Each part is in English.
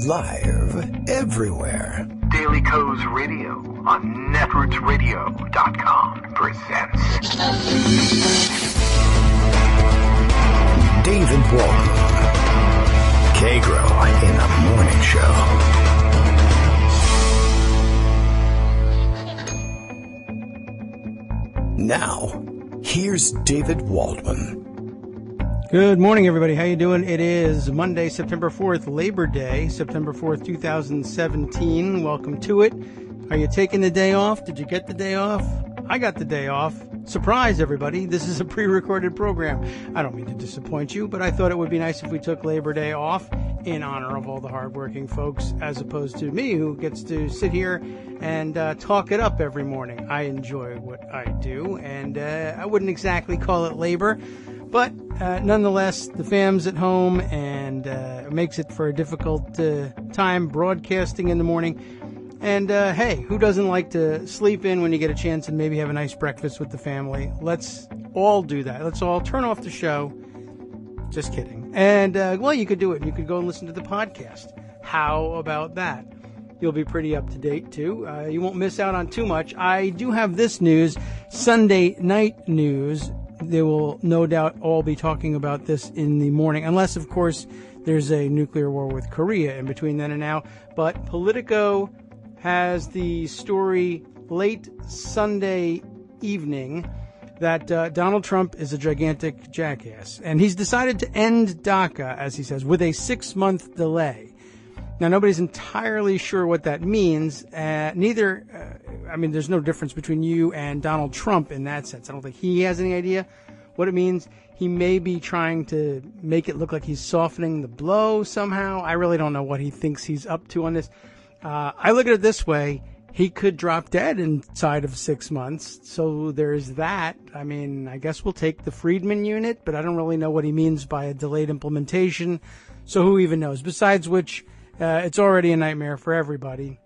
live everywhere. Daily Co's Radio on netrootsradio.com presents David Walton, Kagro in the Morning Show. Now, here's David Waldman. Good morning, everybody. How you doing? It is Monday, September 4th, Labor Day, September 4th, 2017. Welcome to it. Are you taking the day off? Did you get the day off? I got the day off. Surprise, everybody. This is a pre-recorded program. I don't mean to disappoint you, but I thought it would be nice if we took Labor Day off in honor of all the hardworking folks, as opposed to me, who gets to sit here and talk it up every morning. I enjoy what I do, and I wouldn't exactly call it labor. But nonetheless, the fam's at home, and it makes it for a difficult time broadcasting in the morning. And hey, who doesn't like to sleep in when you get a chance and maybe have a nice breakfast with the family? Let's all do that. Let's all turn off the show. Just kidding. And, well, you could do it. You could go and listen to the podcast. How about that? You'll be pretty up to date, too. You won't miss out on too much. I do have this news, Sunday night news. They will no doubt all be talking about this in the morning, unless, of course, there's a nuclear war with Korea in between then and now. But Politico has the story late Sunday evening that Donald Trump is a gigantic jackass. And he's decided to end DACA, as he says, with a 6-month delay. Now, nobody's entirely sure what that means. I mean, there's no difference between you and Donald Trump in that sense. I don't think he has any idea what it means. He may be trying to make it look like he's softening the blow somehow. I really don't know what he thinks he's up to on this. I look at it this way. He could drop dead inside of 6 months. So there's that. I mean, I guess we'll take the Friedman unit, but I don't really know what he means by a delayed implementation. So who even knows? Besides which, it's already a nightmare for everybody.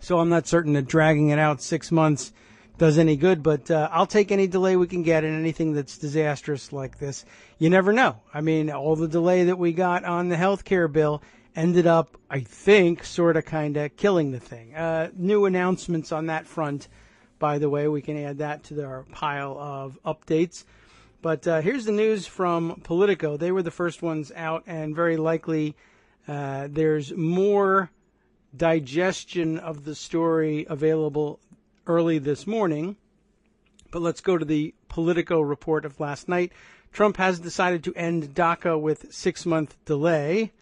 So I'm not certain that dragging it out 6 months does any good, but I'll take any delay we can get in anything that's disastrous like this. You never know. I mean, all the delay that we got on the health care bill ended up, I think, sort of kind of killing the thing. New announcements on that front, by the way. We can add that to our pile of updates. But here's the news from Politico. They were the first ones out, and very likely there's more digestion of the story available early this morning. But let's go to the Politico report of last night. Trump has decided to end DACA with 6-month delay.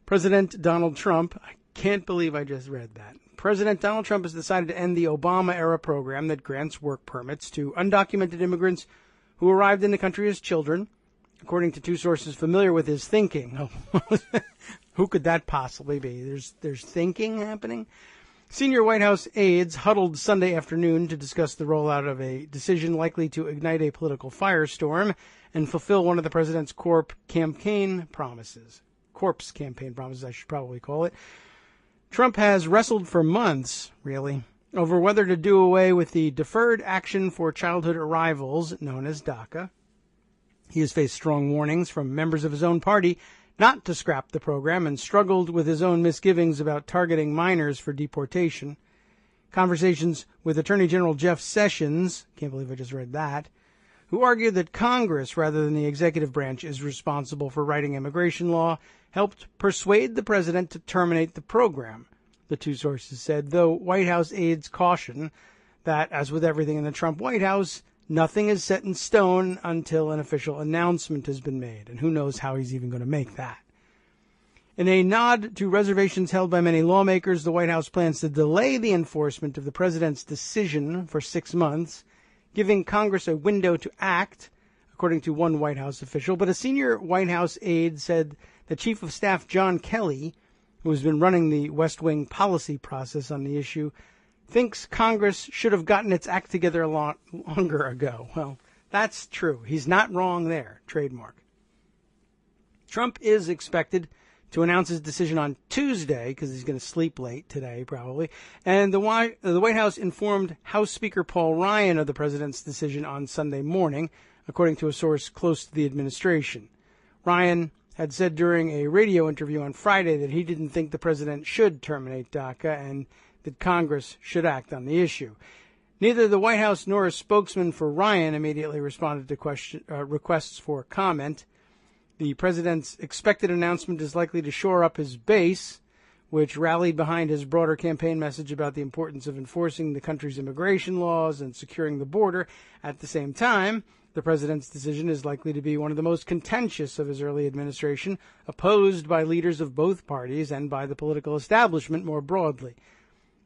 President Donald Trump, I can't believe I just read that. President Donald Trump has decided to end the Obama-era program that grants work permits to undocumented immigrants who arrived in the country as children, according to two sources familiar with his thinking. Oh, who could that possibly be? There's thinking happening? Senior White House aides huddled Sunday afternoon to discuss the rollout of a decision likely to ignite a political firestorm and fulfill one of the president's corpse campaign promises, I should probably call it. Trump has wrestled for months, really, over whether to do away with the Deferred Action for Childhood Arrivals, known as DACA. He has faced strong warnings from members of his own party not to scrap the program and struggled with his own misgivings about targeting minors for deportation. Conversations with Attorney General Jeff Sessions, can't believe I just read that, who argued that Congress, rather than the executive branch, is responsible for writing immigration law, helped persuade the president to terminate the program, the two sources said, though White House aides caution that, as with everything in the Trump White House, nothing is set in stone until an official announcement has been made, and who knows how he's even going to make that. In a nod to reservations held by many lawmakers, the White House plans to delay the enforcement of the president's decision for 6 months, giving Congress a window to act, according to one White House official. But a senior White House aide said the Chief of Staff John Kelly, who has been running the West Wing policy process on the issue, thinks Congress should have gotten its act together a lot longer ago. Well, that's true. He's not wrong there. Trademark. Trump is expected to announce his decision on Tuesday, because he's going to sleep late today, probably. And the White House informed House Speaker Paul Ryan of the president's decision on Sunday morning, according to a source close to the administration. Ryan had said during a radio interview on Friday that he didn't think the president should terminate DACA and that Congress should act on the issue. Neither the White House nor a spokesman for Ryan immediately responded to requests for comment. The president's expected announcement is likely to shore up his base, which rallied behind his broader campaign message about the importance of enforcing the country's immigration laws and securing the border. At the same time, the president's decision is likely to be one of the most contentious of his early administration, opposed by leaders of both parties and by the political establishment more broadly.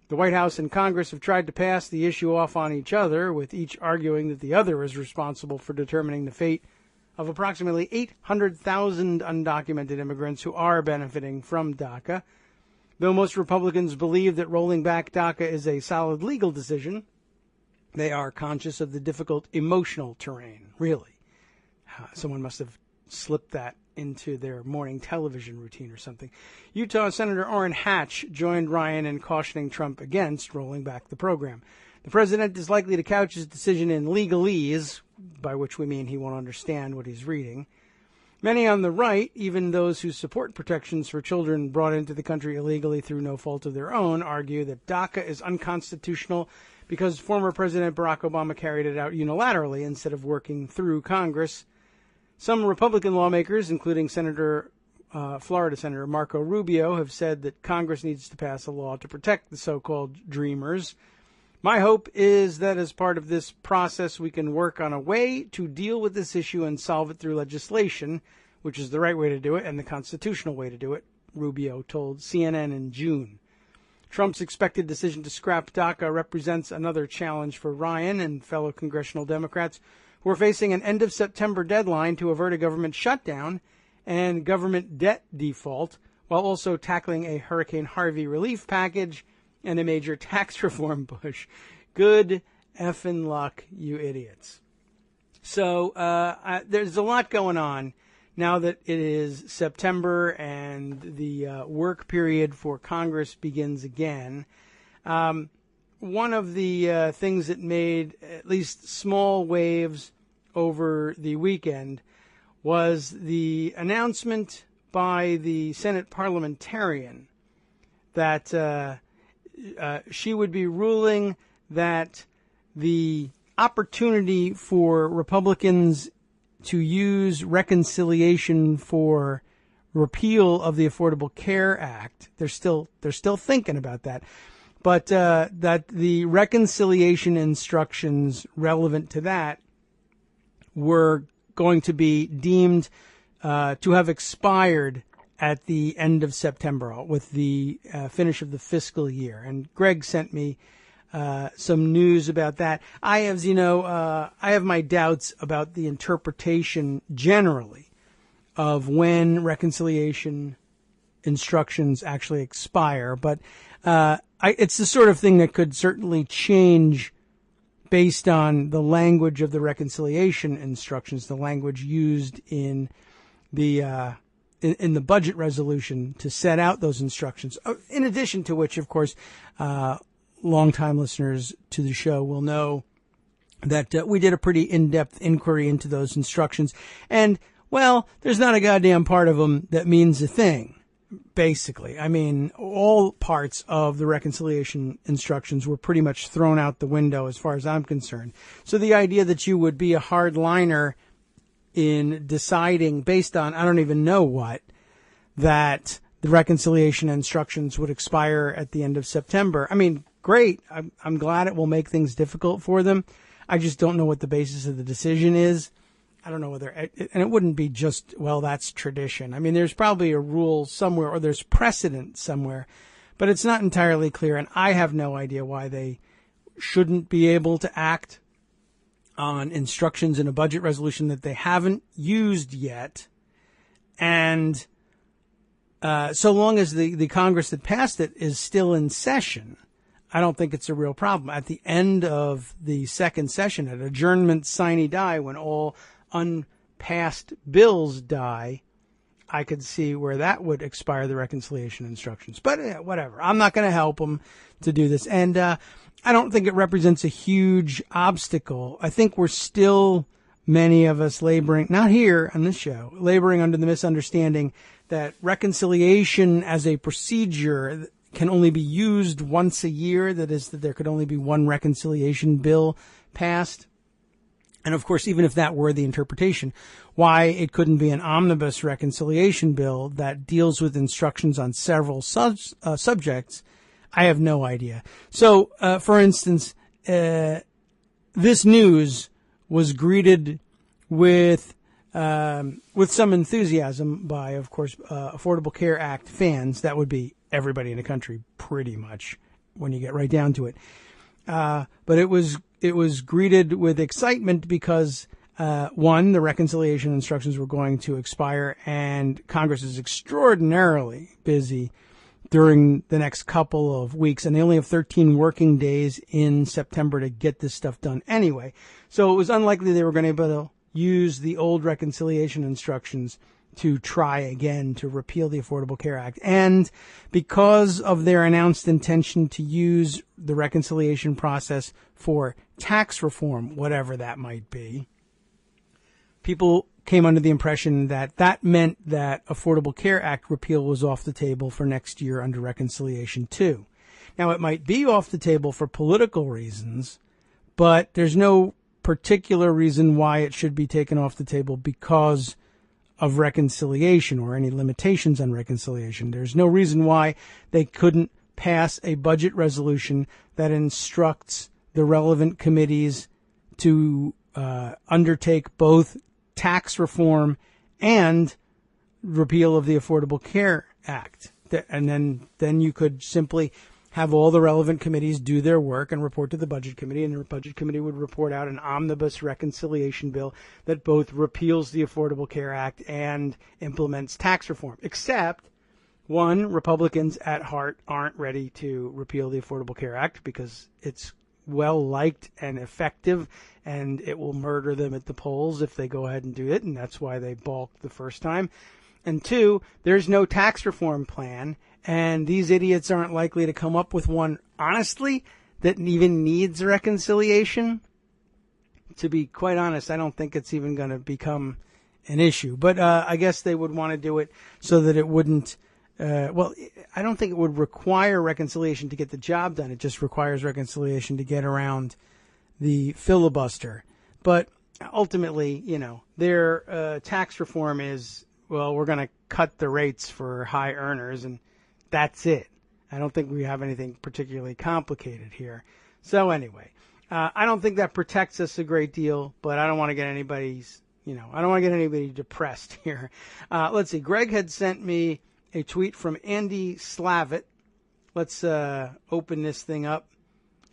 The White House and Congress have tried to pass the issue off on each other, with each arguing that the other is responsible for determining the fate of approximately 800,000 undocumented immigrants who are benefiting from DACA. Though most Republicans believe that rolling back DACA is a solid legal decision, they are conscious of the difficult emotional terrain, really. Someone must have slipped that into their morning television routine or something. Utah Senator Orrin Hatch joined Ryan in cautioning Trump against rolling back the program. The president is likely to couch his decision in legalese, by which we mean he won't understand what he's reading. Many on the right, even those who support protections for children brought into the country illegally through no fault of their own, argue that DACA is unconstitutional because former President Barack Obama carried it out unilaterally instead of working through Congress. Some Republican lawmakers, including Florida Senator Marco Rubio, have said that Congress needs to pass a law to protect the so-called dreamers. My hope is that as part of this process, we can work on a way to deal with this issue and solve it through legislation, which is the right way to do it and the constitutional way to do it, Rubio told CNN in June. Trump's expected decision to scrap DACA represents another challenge for Ryan and fellow congressional Democrats who are facing an end-of-September deadline to avert a government shutdown and government debt default, while also tackling a Hurricane Harvey relief package and a major tax reform push. Good effing luck, you idiots. So there's a lot going on now that it is September and the work period for Congress begins again. One of the things that made at least small waves over the weekend was the announcement by the Senate parliamentarian that she would be ruling that the opportunity for Republicans to use reconciliation for repeal of the Affordable Care Act, they're still thinking about that, but that the reconciliation instructions relevant to that were going to be deemed to have expired at the end of September with the finish of the fiscal year. And Greg sent me some news about that. I have my doubts about the interpretation generally of when reconciliation instructions actually expire, but it's the sort of thing that could certainly change based on the language of the reconciliation instructions, the language used in the budget resolution to set out those instructions. In addition to which, of course, longtime listeners to the show will know that we did a pretty in-depth inquiry into those instructions. And, well, there's not a goddamn part of them that means a thing, basically. I mean, all parts of the reconciliation instructions were pretty much thrown out the window as far as I'm concerned. So the idea that you would be a hardliner in deciding based on, I don't even know what, that the reconciliation instructions would expire at the end of September. I mean, great. I'm glad it will make things difficult for them. I just don't know what the basis of the decision is. I don't know whether, and it wouldn't be just, well, that's tradition. I mean, there's probably a rule somewhere or there's precedent somewhere, but it's not entirely clear. And I have no idea why they shouldn't be able to act on instructions in a budget resolution that they haven't used yet. And so long as the Congress that passed it is still in session, I don't think it's a real problem. At the end of the second session, at adjournment sine die, when all unpassed bills die, I could see where that would expire the reconciliation instructions. But whatever. I'm not going to help them to do this. And I don't think it represents a huge obstacle. I think we're still many of us laboring, not here on this show, laboring under the misunderstanding that reconciliation as a procedure can only be used once a year. That is, that there could only be one reconciliation bill passed. And of course, even if that were the interpretation, why it couldn't be an omnibus reconciliation bill that deals with instructions on several subjects, I have no idea. So, for instance, this news was greeted with some enthusiasm by, of course, Affordable Care Act fans. That would be everybody in the country, pretty much, when you get right down to it. But it was greeted with excitement because, one, the reconciliation instructions were going to expire, and Congress is extraordinarily busy during the next couple of weeks, and they only have 13 working days in September to get this stuff done anyway. So it was unlikely they were going to be able to use the old reconciliation instructions to try again to repeal the Affordable Care Act. And because of their announced intention to use the reconciliation process for tax reform, whatever that might be, people came under the impression that that meant that Affordable Care Act repeal was off the table for next year under reconciliation too. Now, it might be off the table for political reasons, but there's no particular reason why it should be taken off the table because of reconciliation or any limitations on reconciliation. There's no reason why they couldn't pass a budget resolution that instructs the relevant committees to undertake both tax reform and repeal of the Affordable Care Act. And then you could simply have all the relevant committees do their work and report to the Budget Committee, and the Budget Committee would report out an omnibus reconciliation bill that both repeals the Affordable Care Act and implements tax reform. Except, one, Republicans at heart aren't ready to repeal the Affordable Care Act because it's well-liked and effective, and it will murder them at the polls if they go ahead and do it, and that's why they balked the first time. And two, there's no tax reform plan, and these idiots aren't likely to come up with one, honestly, that even needs reconciliation. To be quite honest, I don't think it's even going to become an issue. But I guess they would want to do it so that it wouldn't, I don't think it would require reconciliation to get the job done. It just requires reconciliation to get around the filibuster. But ultimately, their tax reform is, well, we're going to cut the rates for high earners, and that's it. I don't think we have anything particularly complicated here. So anyway, I don't think that protects us a great deal, but I don't want to get anybody depressed here. Let's see. Greg had sent me a tweet from Andy Slavitt. Let's open this thing up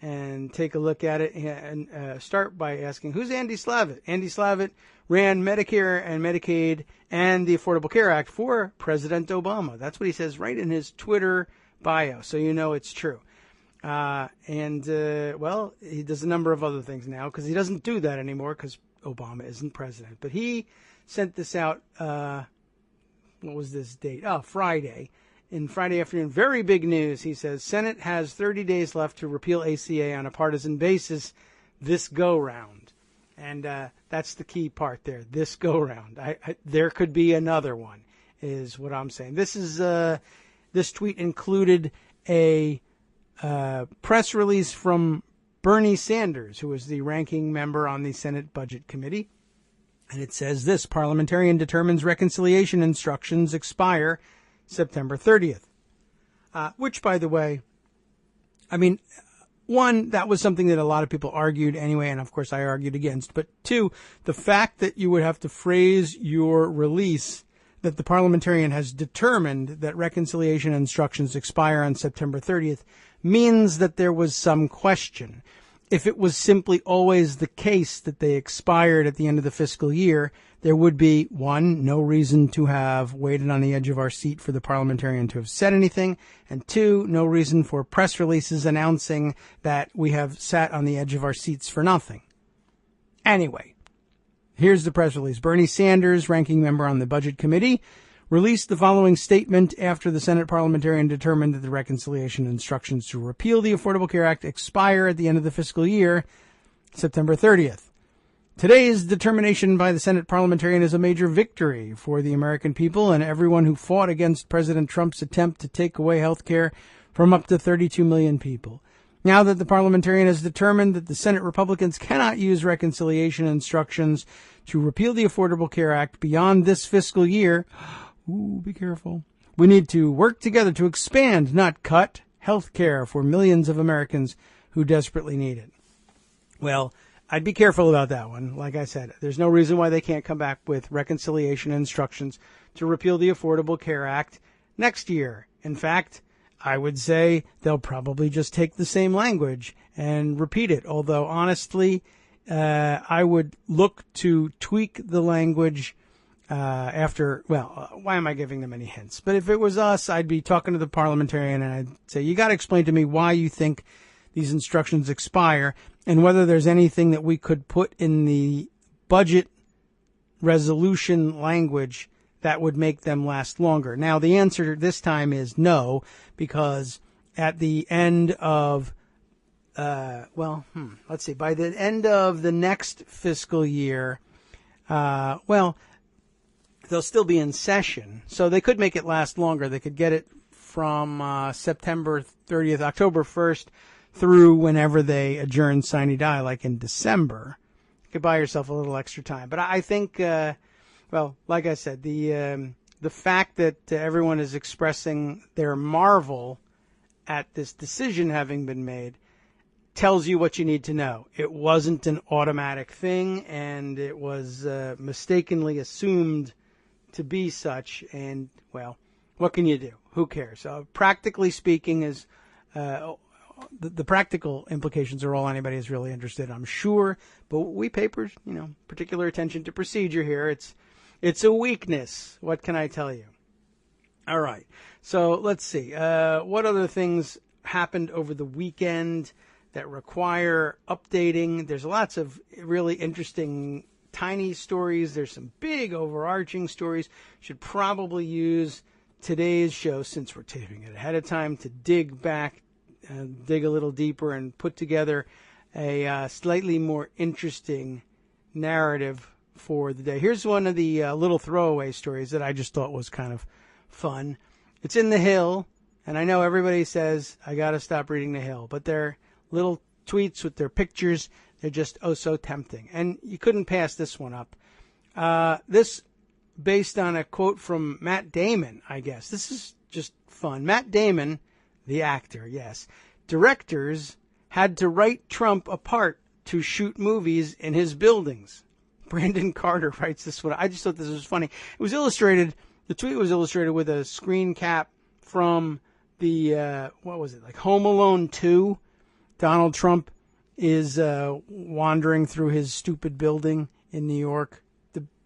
and take a look at it and start by asking, who's Andy Slavitt? Andy Slavitt ran Medicare and Medicaid and the Affordable Care Act for President Obama. That's what he says right in his Twitter bio, so you know it's true. Well, he does a number of other things now because he doesn't do that anymore because Obama isn't president. But he sent this out, what was this date? Oh, Friday. In Friday afternoon, very big news. He says, Senate has 30 days left to repeal ACA on a partisan basis this go-round. And that's the key part there, this go-round. There could be another one, is what I'm saying. This tweet included a press release from Bernie Sanders, who is the ranking member on the Senate Budget Committee. And it says this: parliamentarian determines reconciliation instructions expire September 30th. Which, by the way, one, that was something that a lot of people argued anyway, and of course I argued against. But two, the fact that you would have to phrase your release that the parliamentarian has determined that reconciliation instructions expire on September 30th means that there was some question. If it was simply always the case that they expired at the end of the fiscal year, there would be, one, no reason to have waited on the edge of our seat for the parliamentarian to have said anything, and two, no reason for press releases announcing that we have sat on the edge of our seats for nothing. Anyway, here's the press release. Bernie Sanders, ranking member on the Budget Committee, released the following statement after the Senate parliamentarian determined that the reconciliation instructions to repeal the Affordable Care Act expire at the end of the fiscal year, September 30th. Today's determination by the Senate parliamentarian is a major victory for the American people and everyone who fought against President Trump's attempt to take away health care from up to 32 million people. Now that the parliamentarian has determined that the Senate Republicans cannot use reconciliation instructions to repeal the Affordable Care Act beyond this fiscal year, be careful. We need to work together to expand, not cut, health care for millions of Americans who desperately need it. Well, I'd be careful about that one. Like I said, there's no reason why they can't come back with reconciliation instructions to repeal the Affordable Care Act next year. In fact, I would say they'll probably just take the same language and repeat it. Although, honestly, I would look to tweak the language after, why am I giving them any hints? But if it was us, I'd be talking to the parliamentarian and I'd say, you got to explain to me why you think these instructions expire and whether there's anything that we could put in the budget resolution language that would make them last longer. Now, the answer this time is no, because at the end of, by the end of the next fiscal year, they'll still be in session, so they could make it last longer. They could get it from September 30th, October 1st, through whenever they adjourn sine die, like in December. You could buy yourself a little extra time. But I think, like I said, the fact that everyone is expressing their marvel at this decision having been made tells you what you need to know. It wasn't an automatic thing, and it was mistakenly assumed to be such. And, well, what can you do? Who cares? Practically speaking, is the practical implications are all anybody is really interested in, I'm sure. But we papers, particular attention to procedure here. It's a weakness. What can I tell you? All right. So let's see. What other things happened over the weekend that require updating? There's lots of really interesting tiny stories. There's some big overarching stories. Should probably use today's show, since we're taping it ahead of time, to dig back, dig a little deeper and put together a slightly more interesting narrative for the day. Here's one of the little throwaway stories that I just thought was kind of fun. It's in The Hill, and I know everybody says, I got to stop reading The Hill, but they're little tweets with their pictures. They're just so tempting. And you couldn't pass this one up. This based on a quote from Matt Damon, I guess. This is just fun. Matt Damon, the actor, yes. Directors had to write Trump apart to shoot movies in his buildings. Brandon Carter writes this one. I just thought this was funny. It was illustrated, the tweet was illustrated with a screen cap from the, like Home Alone 2. Donald Trump is wandering through his stupid building in New York.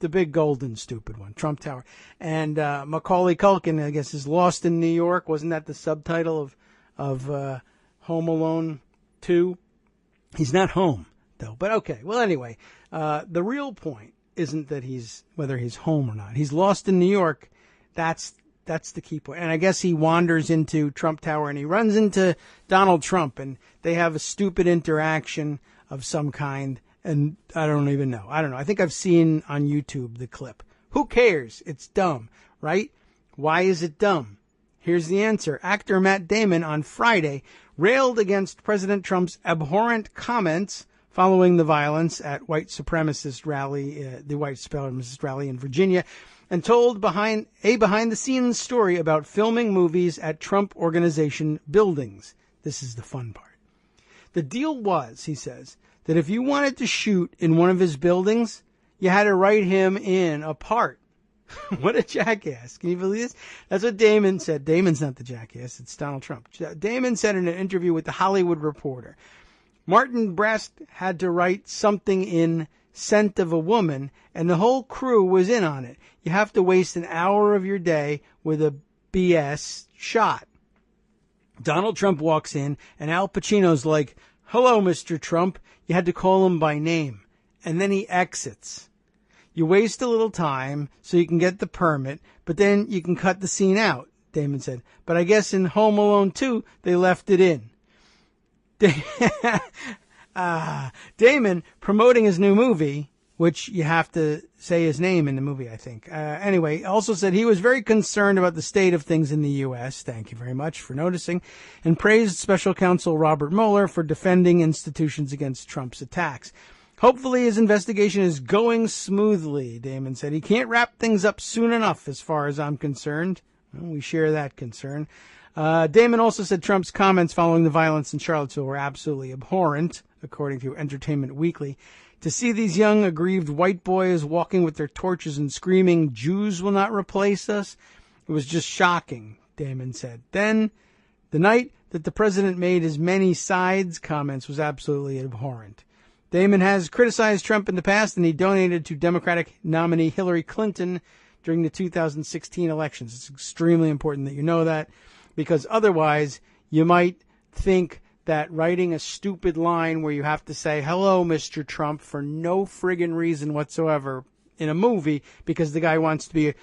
The big golden stupid one, Trump Tower. And Macaulay Culkin, I guess, is lost in New York. Wasn't that the subtitle of Home Alone 2? He's not home, though. But okay. Well, anyway, the real point isn't that whether he's home or not. He's lost in New York. That's the key point. And I guess he wanders into Trump Tower and he runs into Donald Trump, and they have a stupid interaction of some kind. And I don't even know. I don't know. I think I've seen on YouTube the clip. Who cares? It's dumb, right? Why is it dumb? Here's the answer. Actor Matt Damon on Friday railed against President Trump's abhorrent comments following the violence at the white supremacist rally in Virginia, and told behind-the-scenes story about filming movies at Trump Organization buildings. This is the fun part. The deal was, he says, that if you wanted to shoot in one of his buildings, you had to write him in apart. What a jackass. Can you believe this? That's what Damon said. Damon's not the jackass. It's Donald Trump. Damon said in an interview with The Hollywood Reporter, Martin Brest had to write something in Scent of a Woman, and the whole crew was in on it. You have to waste an hour of your day with a BS shot. Donald Trump walks in, and Al Pacino's like, hello, Mr. Trump. You had to call him by name. And then he exits. You waste a little time so you can get the permit, but then you can cut the scene out, Damon said. But I guess in Home Alone 2, they left it in. Damon, promoting his new movie, which you have to say his name in the movie, I think. Anyway, also said he was very concerned about the state of things in the U.S. Thank you very much for noticing. And praised Special Counsel Robert Mueller for defending institutions against Trump's attacks. Hopefully his investigation is going smoothly, Damon said. He can't wrap things up soon enough as far as I'm concerned. Well, we share that concern. Damon also said Trump's comments following the violence in Charlottesville were absolutely abhorrent, according to Entertainment Weekly. To see these young, aggrieved white boys walking with their torches and screaming, "Jews will not replace us," it was just shocking, Damon said. Then, the night that the president made his many sides comments was absolutely abhorrent. Damon has criticized Trump in the past, and he donated to Democratic nominee Hillary Clinton during the 2016 elections. It's extremely important that you know that, because otherwise you might think that writing a stupid line where you have to say, "Hello, Mr. Trump," for no friggin' reason whatsoever in a movie, because the guy wants to be,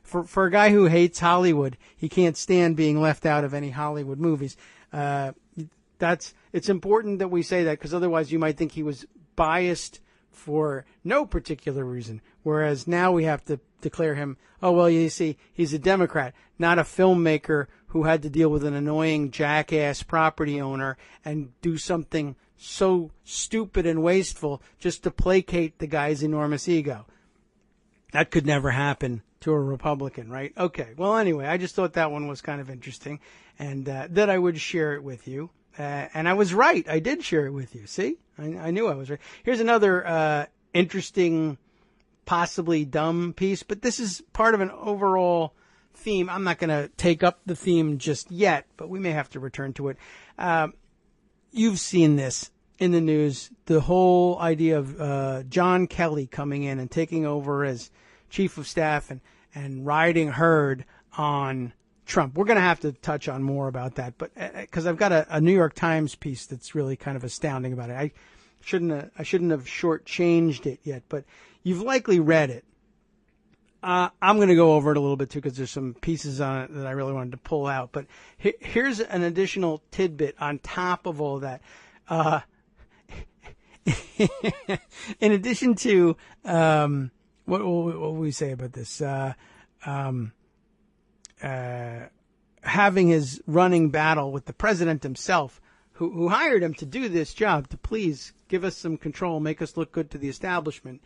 for a guy who hates Hollywood, he can't stand being left out of any Hollywood movies. It's important that we say that, because otherwise you might think he was biased for no particular reason. Whereas now we have to declare him, oh, well, you see, he's a Democrat, not a filmmaker who had to deal with an annoying jackass property owner and do something so stupid and wasteful just to placate the guy's enormous ego. That could never happen to a Republican, right? Okay. Well, anyway, I just thought that one was kind of interesting, and that I would share it with you. And I was right. I did share it with you. See? I knew I was right. Here's another interesting, possibly dumb piece, but this is part of an overall theme. I'm not going to take up the theme just yet, but we may have to return to it. You've seen this in the news, the whole idea of John Kelly coming in and taking over as chief of staff and riding herd on Trump. We're going to have to touch on more about that, but because I've got a New York Times piece that's really kind of astounding about it. I shouldn't have shortchanged it yet, but you've likely read it. I'm going to go over it a little bit too, because there's some pieces on it that I really wanted to pull out. But here's an additional tidbit on top of all that. In addition to what will we say about this? Having his running battle with the president himself, who hired him to do this job, to please give us some control, make us look good to the establishment.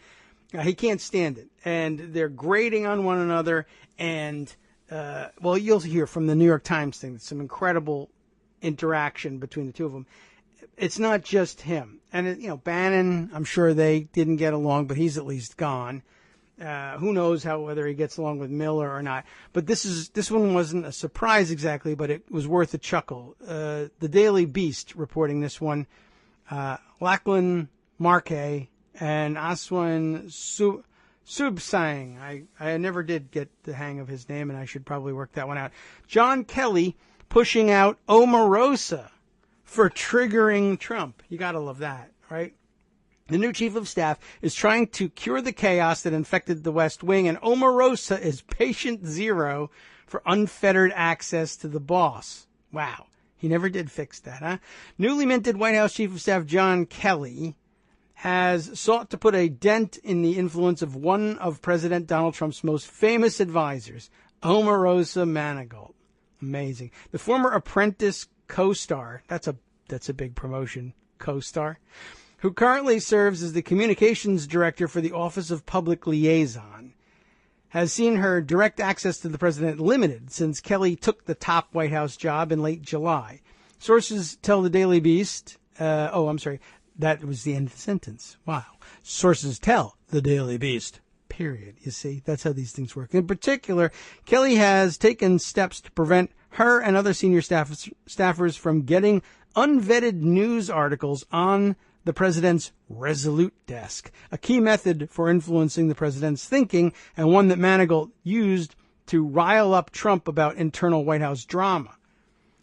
He can't stand it. And they're grating on one another. And, well, you'll hear from the New York Times thing, some incredible interaction between the two of them. It's not just him. And, Bannon, I'm sure they didn't get along, but he's at least gone. Who knows whether he gets along with Miller or not. But this one wasn't a surprise exactly, but it was worth a chuckle. The Daily Beast reporting this one. Lachlan Markay and Aswan Subsang. I never did get the hang of his name, and I should probably work that one out. John Kelly pushing out Omarosa for triggering Trump. You gotta love that, right? The new chief of staff is trying to cure the chaos that infected the West Wing, and Omarosa is patient zero for unfettered access to the boss. Wow. He never did fix that, huh? Newly minted White House Chief of Staff John Kelly has sought to put a dent in the influence of one of President Donald Trump's most famous advisors, Omarosa Manigault. Amazing. The former Apprentice co-star, that's a big promotion, co-star, who currently serves as the communications director for the Office of Public Liaison, has seen her direct access to the president limited since Kelly took the top White House job in late July. Sources tell the Daily Beast, that was the end of the sentence. Wow. Sources tell the Daily Beast, period. You see, that's how these things work. In particular, Kelly has taken steps to prevent her and other senior staffers from getting unvetted news articles on the president's Resolute desk, a key method for influencing the president's thinking, and one that Manigault used to rile up Trump about internal White House drama.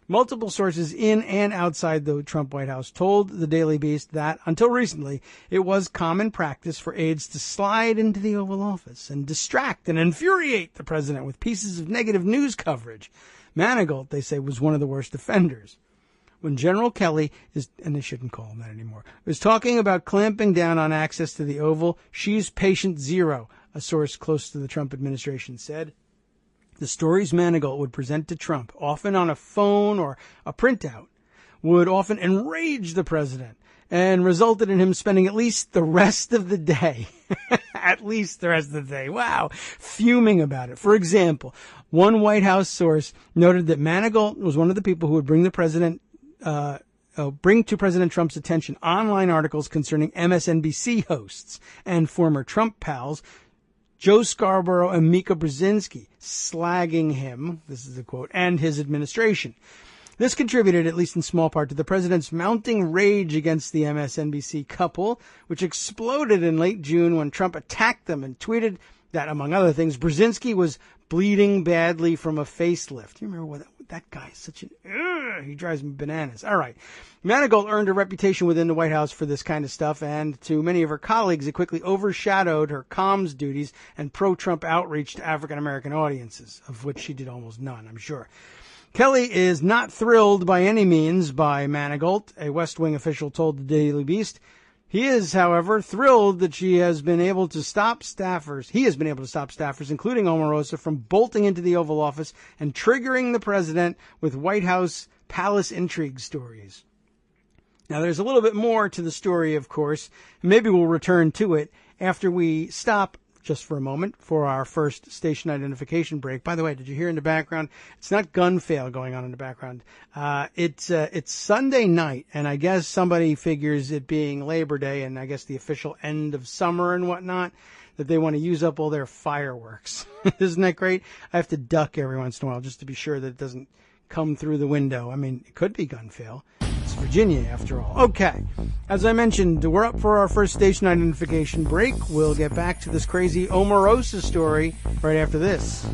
Multiple sources in and outside the Trump White House told the Daily Beast that, until recently, it was common practice for aides to slide into the Oval Office and distract and infuriate the president with pieces of negative news coverage. Manigault, they say, was one of the worst offenders. when General Kelly is, and they shouldn't call him that anymore, is talking about clamping down on access to the Oval, she's patient zero, a source close to the Trump administration said. The stories Manigault would present to Trump, often on a phone or a printout, would often enrage the president and resulted in him spending at least the rest of the day, wow, fuming about it. For example, one White House source noted that Manigault was one of the people who would bring to President Trump's attention online articles concerning MSNBC hosts and former Trump pals, Joe Scarborough and Mika Brzezinski, slagging him, this is the quote, and his administration. This contributed, at least in small part, to the president's mounting rage against the MSNBC couple, which exploded in late June when Trump attacked them and tweeted that, among other things, Brzezinski was bleeding badly from a facelift. You remember what that guy is such an... he drives me bananas. All right. Manigault earned a reputation within the White House for this kind of stuff, and to many of her colleagues, it quickly overshadowed her comms duties and pro-Trump outreach to African-American audiences, of which she did almost none, I'm sure. Kelly is not thrilled by any means by Manigault, a West Wing official told the Daily Beast. He is, however, thrilled that he has been able to stop staffers, including Omarosa, from bolting into the Oval Office and triggering the president with White House palace intrigue stories. Now, there's a little bit more to the story, of course. Maybe we'll return to it after we stop just for a moment for our first station identification break. By the way, did you hear in the background? It's not gun fail going on in the background. It's Sunday night, and I guess somebody figures it being Labor Day and I guess the official end of summer and whatnot, that they want to use up all their fireworks. Isn't that great? I have to duck every once in a while just to be sure that it doesn't come through the window. I mean, it could be gun fail. It's Virginia, after all. Okay. As I mentioned, we're up for our first station identification break. We'll get back to this crazy Omarosa story right after this.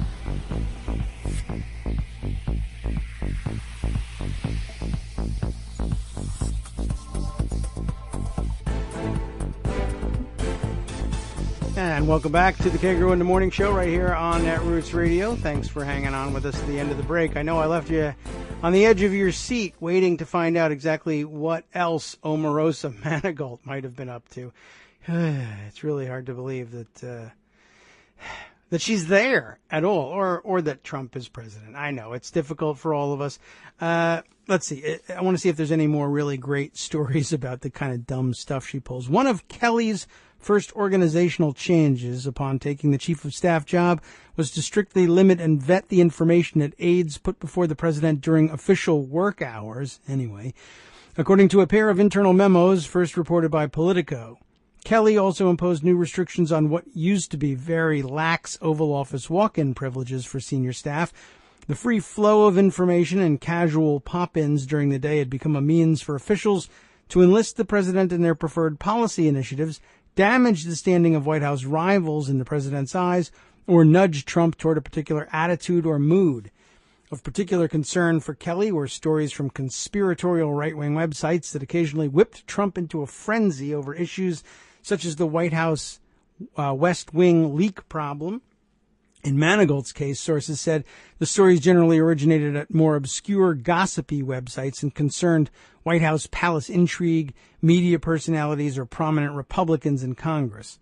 And welcome back to the Kagro in the Morning Show right here on Netroots Radio. Thanks for hanging on with us at the end of the break. I know I left you on the edge of your seat waiting to find out exactly what else Omarosa Manigault might have been up to. It's really hard to believe that she's there at all, or that Trump is president. I know it's difficult for all of us. Let's see. I want to see if there's any more really great stories about the kind of dumb stuff she pulls. One of Kelly's first organizational changes upon taking the chief of staff job was to strictly limit and vet the information that aides put before the president during official work hours, anyway. According to a pair of internal memos first reported by Politico, Kelly also imposed new restrictions on what used to be very lax Oval Office walk-in privileges for senior staff. The free flow of information and casual pop-ins during the day had become a means for officials to enlist the president in their preferred policy initiatives, damage the standing of White House rivals in the president's eyes, or nudge Trump toward a particular attitude or mood. Of particular concern for Kelly were stories from conspiratorial right-wing websites that occasionally whipped Trump into a frenzy over issues such as the White House West Wing leak problem. In Manigault's case, sources said the stories generally originated at more obscure, gossipy websites and concerned White House palace intrigue, media personalities, or prominent Republicans in Congress.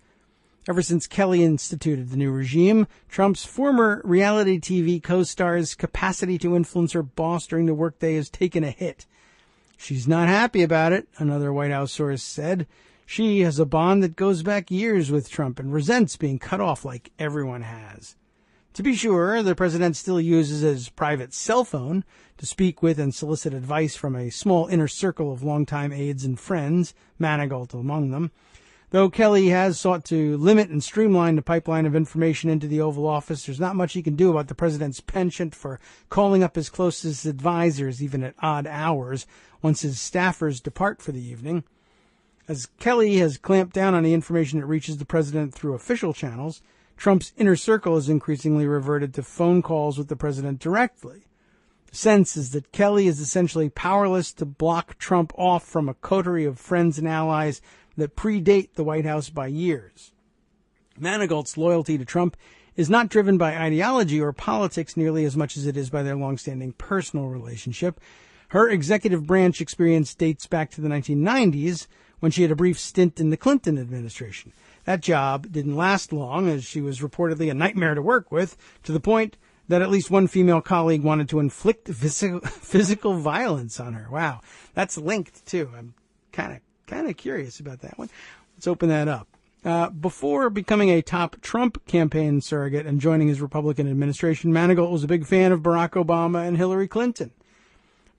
Ever since Kelly instituted the new regime, Trump's former reality TV co-star's capacity to influence her boss during the workday has taken a hit. She's not happy about it, another White House source said. She has a bond that goes back years with Trump and resents being cut off like everyone has. To be sure, the president still uses his private cell phone to speak with and solicit advice from a small inner circle of longtime aides and friends, Manigault among them. Though Kelly has sought to limit and streamline the pipeline of information into the Oval Office, there's not much he can do about the president's penchant for calling up his closest advisors, even at odd hours, once his staffers depart for the evening. As Kelly has clamped down on the information that reaches the president through official channels, Trump's inner circle has increasingly reverted to phone calls with the president directly. The sense is that Kelly is essentially powerless to block Trump off from a coterie of friends and allies that predate the White House by years. Manigault's loyalty to Trump is not driven by ideology or politics nearly as much as it is by their long-standing personal relationship. Her executive branch experience dates back to the 1990s when she had a brief stint in the Clinton administration. That job didn't last long, as she was reportedly a nightmare to work with, to the point that at least one female colleague wanted to inflict physical violence on her. Wow, that's linked too. I'm kind of curious about that one. Let's open that up. Before becoming a top Trump campaign surrogate and joining his Republican administration, Manigault was a big fan of Barack Obama and Hillary Clinton.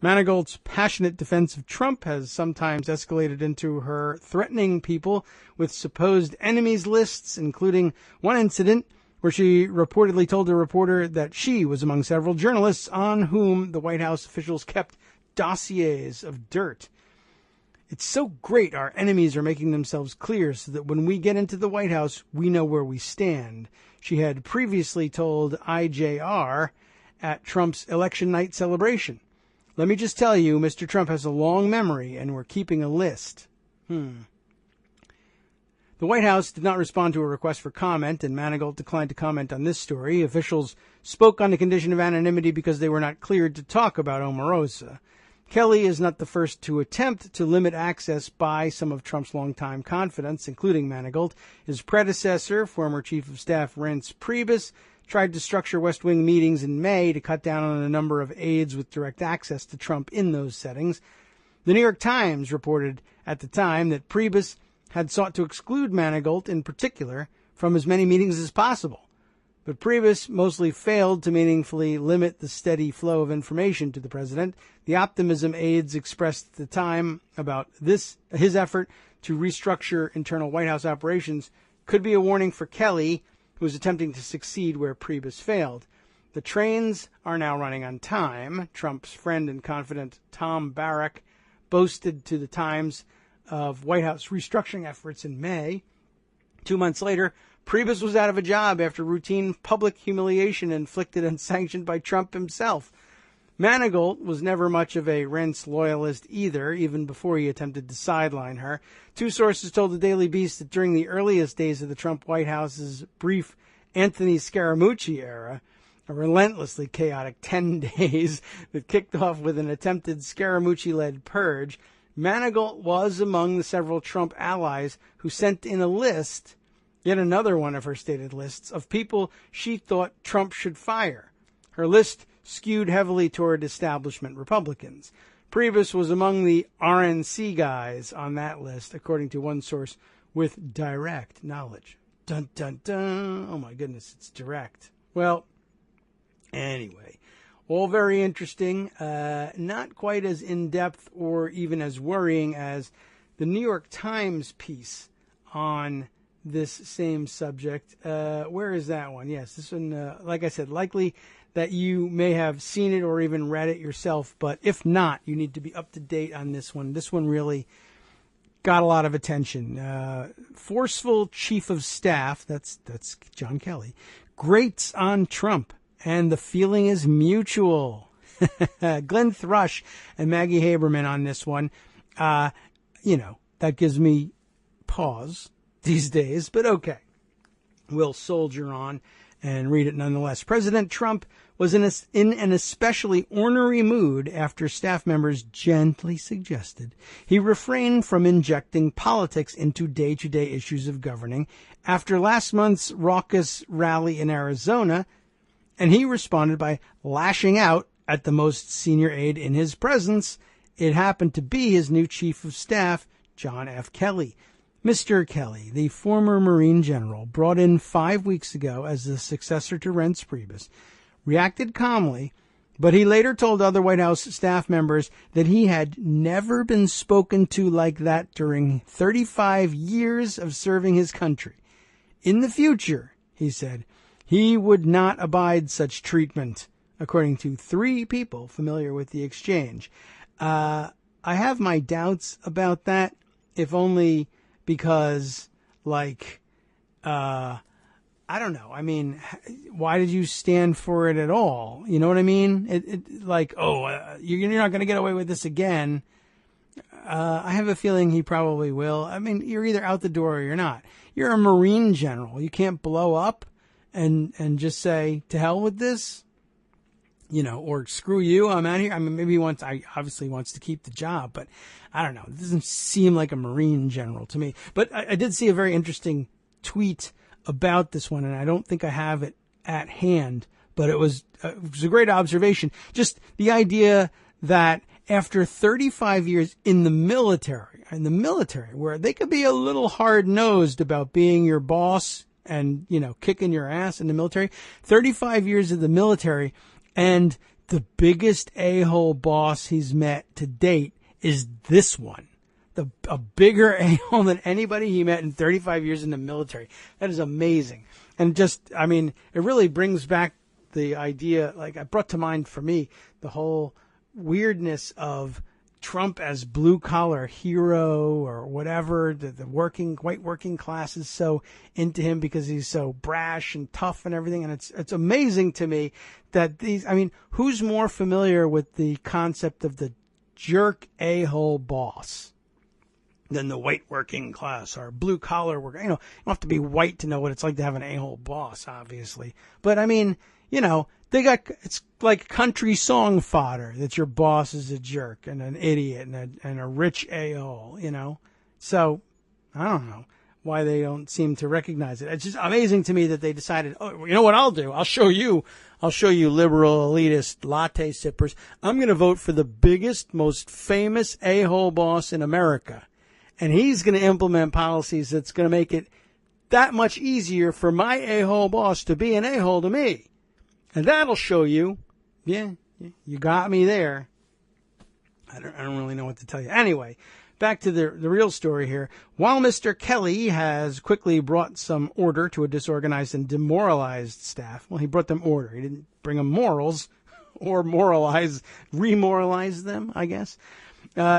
Manigault's passionate defense of Trump has sometimes escalated into her threatening people with supposed enemies lists, including one incident where she reportedly told a reporter that she was among several journalists on whom the White House officials kept dossiers of dirt. It's so great our enemies are making themselves clear so that when we get into the White House, we know where we stand, she had previously told IJR at Trump's election night celebration. Let me just tell you, Mr. Trump has a long memory, and we're keeping a list. The White House did not respond to a request for comment, and Manigault declined to comment on this story. Officials spoke on the condition of anonymity because they were not cleared to talk about Omarosa. Kelly is not the first to attempt to limit access by some of Trump's longtime confidants, including Manigault. His predecessor, former Chief of Staff Reince Priebus, tried to structure West Wing meetings in May to cut down on the number of aides with direct access to Trump in those settings. The New York Times reported at the time that Priebus had sought to exclude Manigault in particular from as many meetings as possible. But Priebus mostly failed to meaningfully limit the steady flow of information to the president. The optimism aides expressed at the time about his effort to restructure internal White House operations could be a warning for Kelly, who was attempting to succeed where Priebus failed. The trains are now running on time. Trump's friend and confidant Tom Barrack boasted to the Times of White House restructuring efforts in May. 2 months later, Priebus was out of a job after routine public humiliation inflicted and sanctioned by Trump himself. Manigault was never much of a Reince loyalist either, even before he attempted to sideline her. Two sources told the Daily Beast that during the earliest days of the Trump White House's brief Anthony Scaramucci era, a relentlessly chaotic 10 days that kicked off with an attempted Scaramucci-led purge, Manigault was among the several Trump allies who sent in a list, yet another one of her stated lists, of people she thought Trump should fire. Her list skewed heavily toward establishment Republicans. Priebus was among the RNC guys on that list, according to one source with direct knowledge. Dun, dun, dun. Oh, my goodness, it's direct. Well, anyway, all very interesting. Not quite as in-depth or even as worrying as the New York Times piece on this same subject. Where is that one? Yes, this one, like I said, likely that you may have seen it or even read it yourself, but if not, you need to be up to date on this one. This one really got a lot of attention. Forceful chief of staff, that's John Kelly, grates on Trump, and the feeling is mutual. Glenn Thrush and Maggie Haberman on this one. That gives me pause these days, but okay. We'll soldier on and read it nonetheless. President Trump was in an especially ornery mood after staff members gently suggested he refrain from injecting politics into day-to-day issues of governing after last month's raucous rally in Arizona, and he responded by lashing out at the most senior aide in his presence. It happened to be his new chief of staff, John F. Kelly. Mr. Kelly, the former Marine general, brought in 5 weeks ago as the successor to Reince Priebus, reacted calmly, but he later told other White House staff members that he had never been spoken to like that during 35 years of serving his country. In the future, he said, he would not abide such treatment, according to 3 people familiar with the exchange. I have my doubts about that, if only because, I don't know. I mean, why did you stand for it at all? You know what I mean? You're not going to get away with this again. I have a feeling he probably will. I mean, you're either out the door or you're not. You're a Marine general. You can't blow up and just say, to hell with this. or screw you, I'm out here. I mean, maybe I obviously wants to keep the job, but I don't know. It doesn't seem like a Marine general to me. But I did see a very interesting tweet about this one, and I don't think I have it at hand, but it was a great observation. Just the idea that after 35 years in the military, where they could be a little hard-nosed about being your boss and, kicking your ass in the military, 35 years of the military, and the biggest a-hole boss he's met to date is this one. A bigger a-hole than anybody he met in 35 years in the military. That is amazing. And it really brings back the idea, like I brought to mind for me, the whole weirdness of Trump as blue-collar hero or whatever. The white working class is so into him because he's so brash and tough and everything. And it's amazing to me that who's more familiar with the concept of the jerk a-hole boss than the white working class or blue-collar worker? You don't have to be white to know what it's like to have an a-hole boss, obviously. But it's like country song fodder that your boss is a jerk and an idiot and a rich a-hole, So, I don't know why they don't seem to recognize it. It's just amazing to me that they decided, oh, you know what I'll do? I'll show you liberal elitist latte sippers. I'm going to vote for the biggest, most famous a-hole boss in America. And he's going to implement policies that's going to make it that much easier for my a-hole boss to be an a-hole to me. And that'll show you. Yeah, you got me there. I don't really know what to tell you. Anyway, back to the real story here. While Mr. Kelly has quickly brought some order to a disorganized and demoralized staff, well, he brought them order. He didn't bring them morals or remoralize them, I guess.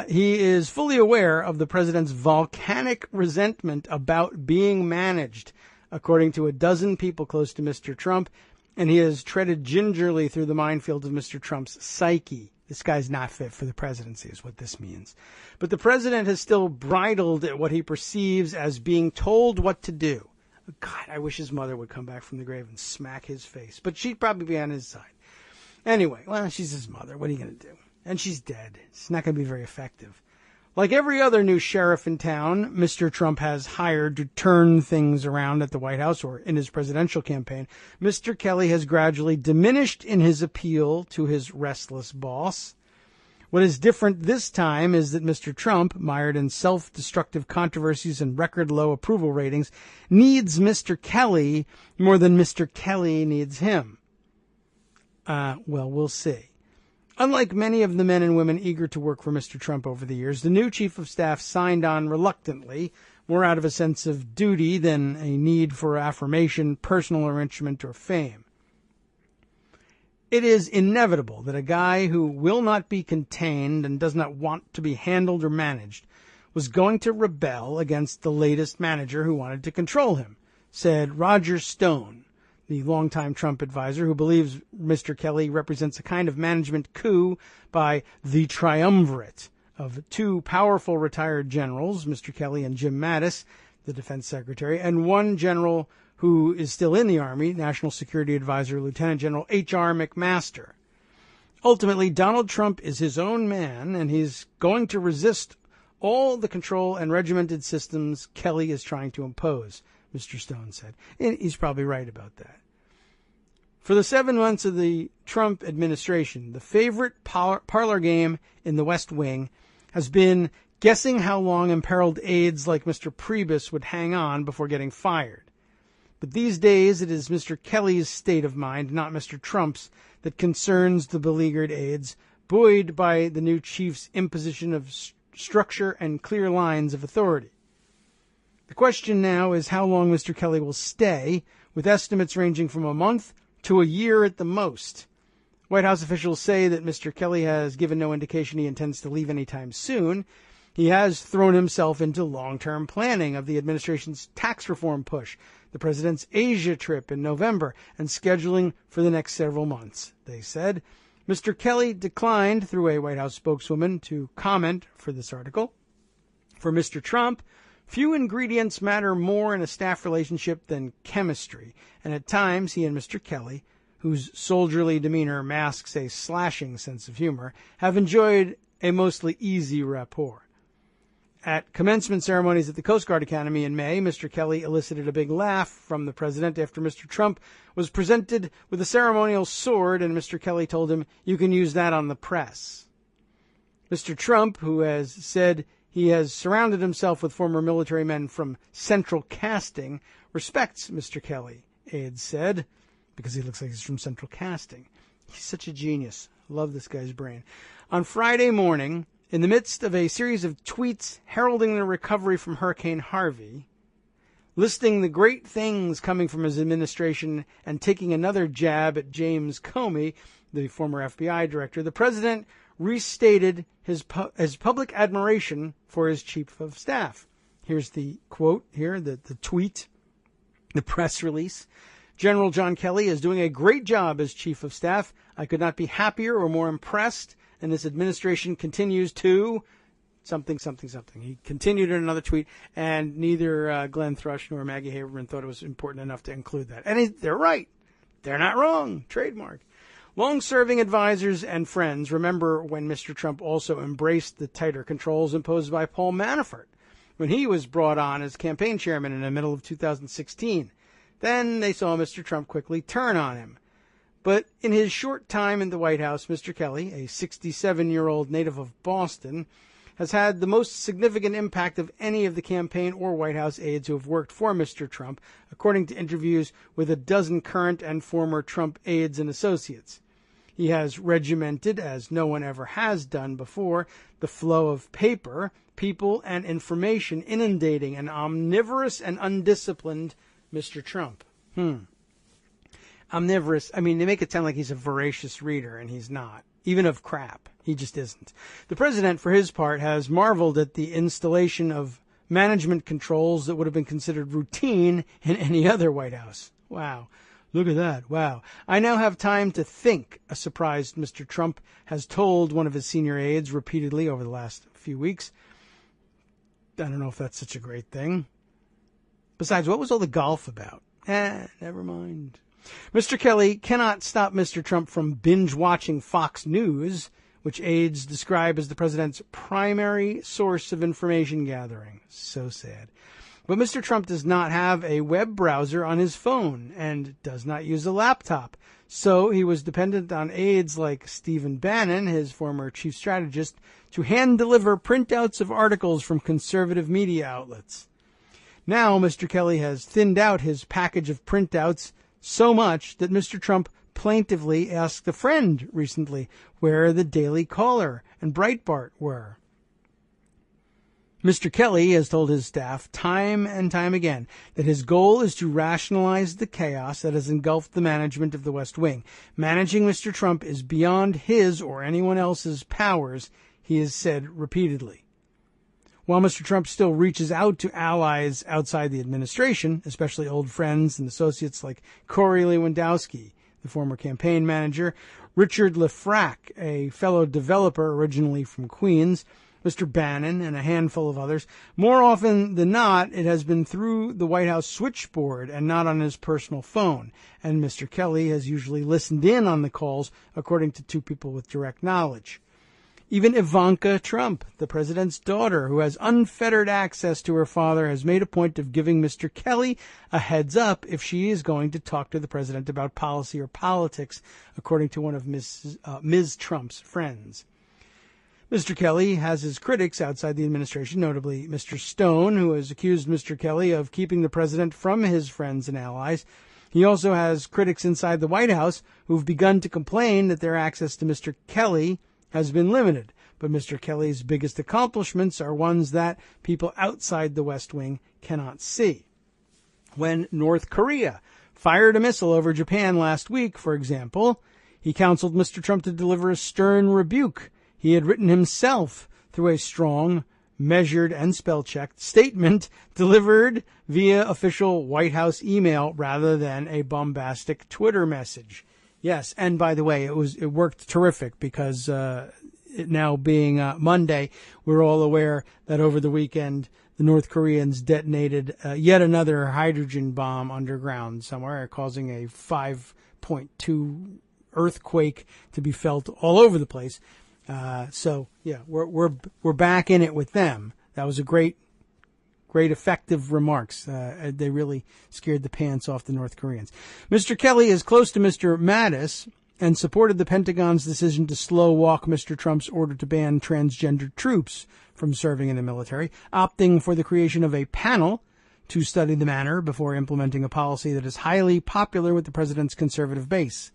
He is fully aware of the president's volcanic resentment about being managed, according to a dozen people close to Mr. Trump. And he has treaded gingerly through the minefield of Mr. Trump's psyche. This guy's not fit for the presidency is what this means. But the president has still bridled at what he perceives as being told what to do. God, I wish his mother would come back from the grave and smack his face. But she'd probably be on his side. Anyway, well, she's his mother. What are you going to do? And she's dead. It's not going to be very effective. Like every other new sheriff in town, Mr. Trump has hired to turn things around at the White House or in his presidential campaign. Mr. Kelly has gradually diminished in his appeal to his restless boss. What is different this time is that Mr. Trump, mired in self-destructive controversies and record-low approval ratings, needs Mr. Kelly more than Mr. Kelly needs him. Well, we'll see. Unlike many of the men and women eager to work for Mr. Trump over the years, the new chief of staff signed on reluctantly, more out of a sense of duty than a need for affirmation, personal enrichment, or fame. It is inevitable that a guy who will not be contained and does not want to be handled or managed was going to rebel against the latest manager who wanted to control him, said Roger Stone, the longtime Trump advisor, who believes Mr. Kelly represents a kind of management coup by the triumvirate of two powerful retired generals, Mr. Kelly and Jim Mattis, the defense secretary, and one general who is still in the Army, National Security Advisor Lieutenant General H.R. McMaster. Ultimately, Donald Trump is his own man, and he's going to resist all the control and regimented systems Kelly is trying to impose, Mr. Stone said. And he's probably right about that. For the 7 months of the Trump administration, the favorite parlor game in the West Wing has been guessing how long imperiled aides like Mr. Priebus would hang on before getting fired. But these days, it is Mr. Kelly's state of mind, not Mr. Trump's, that concerns the beleaguered aides, buoyed by the new chief's imposition of structure and clear lines of authority. The question now is how long Mr. Kelly will stay, with estimates ranging from a month to a year at the most. White House officials say that Mr. Kelly has given no indication he intends to leave anytime soon. He has thrown himself into long-term planning of the administration's tax reform push, the president's Asia trip in November, and scheduling for the next several months, they said. Mr. Kelly declined, through a White House spokeswoman, to comment for this article. For Mr. Trump, few ingredients matter more in a staff relationship than chemistry, and at times he and Mr. Kelly whose soldierly demeanor masks a slashing sense of humor, have enjoyed a mostly easy rapport. At commencement ceremonies at the Coast Guard Academy in May, Mr. Kelly elicited a big laugh from the president after Mr. Trump was presented with a ceremonial sword, and Mr. Kelly told him, "You can use that on the press." Mr. Trump, who has said he has surrounded himself with former military men from Central Casting, respects Mr. Kelly, aides said, because he looks like he's from Central Casting. He's such a genius. Love this guy's brain. On Friday morning, in the midst of a series of tweets heralding the recovery from Hurricane Harvey, listing the great things coming from his administration and taking another jab at James Comey, the former FBI director, the president restated his public admiration for his chief of staff. Here's the quote here, the tweet, the press release. "General John Kelly is doing a great job as chief of staff. I could not be happier or more impressed, and this administration continues to something, something, something." He continued in another tweet, and neither Glenn Thrush nor Maggie Haberman thought it was important enough to include that. And they're right. They're not wrong. Trademark. Long-serving advisors and friends remember when Mr. Trump also embraced the tighter controls imposed by Paul Manafort when he was brought on as campaign chairman in the middle of 2016. Then they saw Mr. Trump quickly turn on him. But in his short time in the White House, Mr. Kelly, a 67-year-old native of Boston, has had the most significant impact of any of the campaign or White House aides who have worked for Mr. Trump, according to interviews with a dozen current and former Trump aides and associates. He has regimented, as no one ever has done before, the flow of paper, people, and information inundating an omnivorous and undisciplined Mr. Trump. Omnivorous. I mean, they make it sound like he's a voracious reader, and he's not. Even of crap. He just isn't. The president, for his part, has marveled at the installation of management controls that would have been considered routine in any other White House. Wow. Look at that. Wow. "I now have time to think," a surprised Mr. Trump has told one of his senior aides repeatedly over the last few weeks. I don't know if that's such a great thing. Besides, what was all the golf about? Never mind. Mr. Kelly cannot stop Mr. Trump from binge-watching Fox News, which aides describe as the president's primary source of information gathering. So sad. But Mr. Trump does not have a web browser on his phone and does not use a laptop. So he was dependent on aides like Stephen Bannon, his former chief strategist, to hand-deliver printouts of articles from conservative media outlets. Now Mr. Kelly has thinned out his package of printouts so much that Mr. Trump plaintively asked a friend recently where the Daily Caller and Breitbart were. Mr. Kelly has told his staff time and time again that his goal is to rationalize the chaos that has engulfed the management of the West Wing. Managing Mr. Trump is beyond his or anyone else's powers, he has said repeatedly. While Mr. Trump still reaches out to allies outside the administration, especially old friends and associates like Corey Lewandowski, the former campaign manager, Richard Lefrak, a fellow developer originally from Queens, Mr. Bannon, and a handful of others, more often than not, it has been through the White House switchboard and not on his personal phone. And Mr. Kelly has usually listened in on the calls, according to two people with direct knowledge. Even Ivanka Trump, the president's daughter, who has unfettered access to her father, has made a point of giving Mr. Kelly a heads up if she is going to talk to the president about policy or politics, according to one of Ms. Trump's friends. Mr. Kelly has his critics outside the administration, notably Mr. Stone, who has accused Mr. Kelly of keeping the president from his friends and allies. He also has critics inside the White House who've begun to complain that their access to Mr. Kelly has been limited. But Mr. Kelly's biggest accomplishments are ones that people outside the West Wing cannot see. When North Korea fired a missile over Japan last week, for example, he counseled Mr. Trump to deliver a stern rebuke he had written himself through a strong, measured, and spell-checked statement delivered via official White House email rather than a bombastic Twitter message. Yes, and by the way, it worked terrific because it now being Monday, we're all aware that over the weekend the North Koreans detonated yet another hydrogen bomb underground somewhere, causing a 5 8.2 earthquake to be felt all over the place. So yeah, we're back in it with them. That was a great effective remarks. They really scared the pants off the North Koreans. Mr. Kelly is close to Mr. Mattis and supported the Pentagon's decision to slow walk Mr. Trump's order to ban transgender troops from serving in the military, opting for the creation of a panel to study the matter before implementing a policy that is highly popular with the president's conservative base.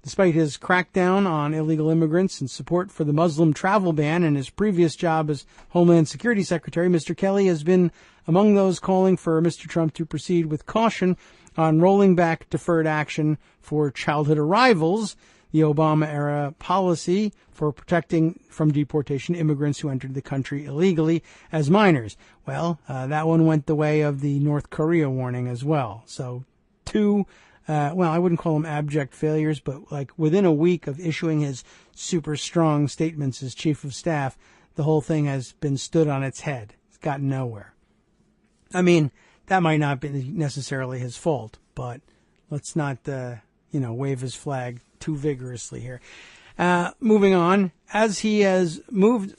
Despite his crackdown on illegal immigrants and support for the Muslim travel ban in his previous job as Homeland Security Secretary, Mr. Kelly has been among those calling for Mr. Trump to proceed with caution on rolling back deferred action for childhood arrivals, the Obama-era policy for protecting from deportation immigrants who entered the country illegally as minors. Well, that one went the way of the North Korea warning as well. So two I wouldn't call them abject failures, but like within a week of issuing his super strong statements as chief of staff, the whole thing has been stood on its head. It's gotten nowhere. I mean, that might not be necessarily his fault, but let's not, wave his flag too vigorously here. Moving on, as he has moved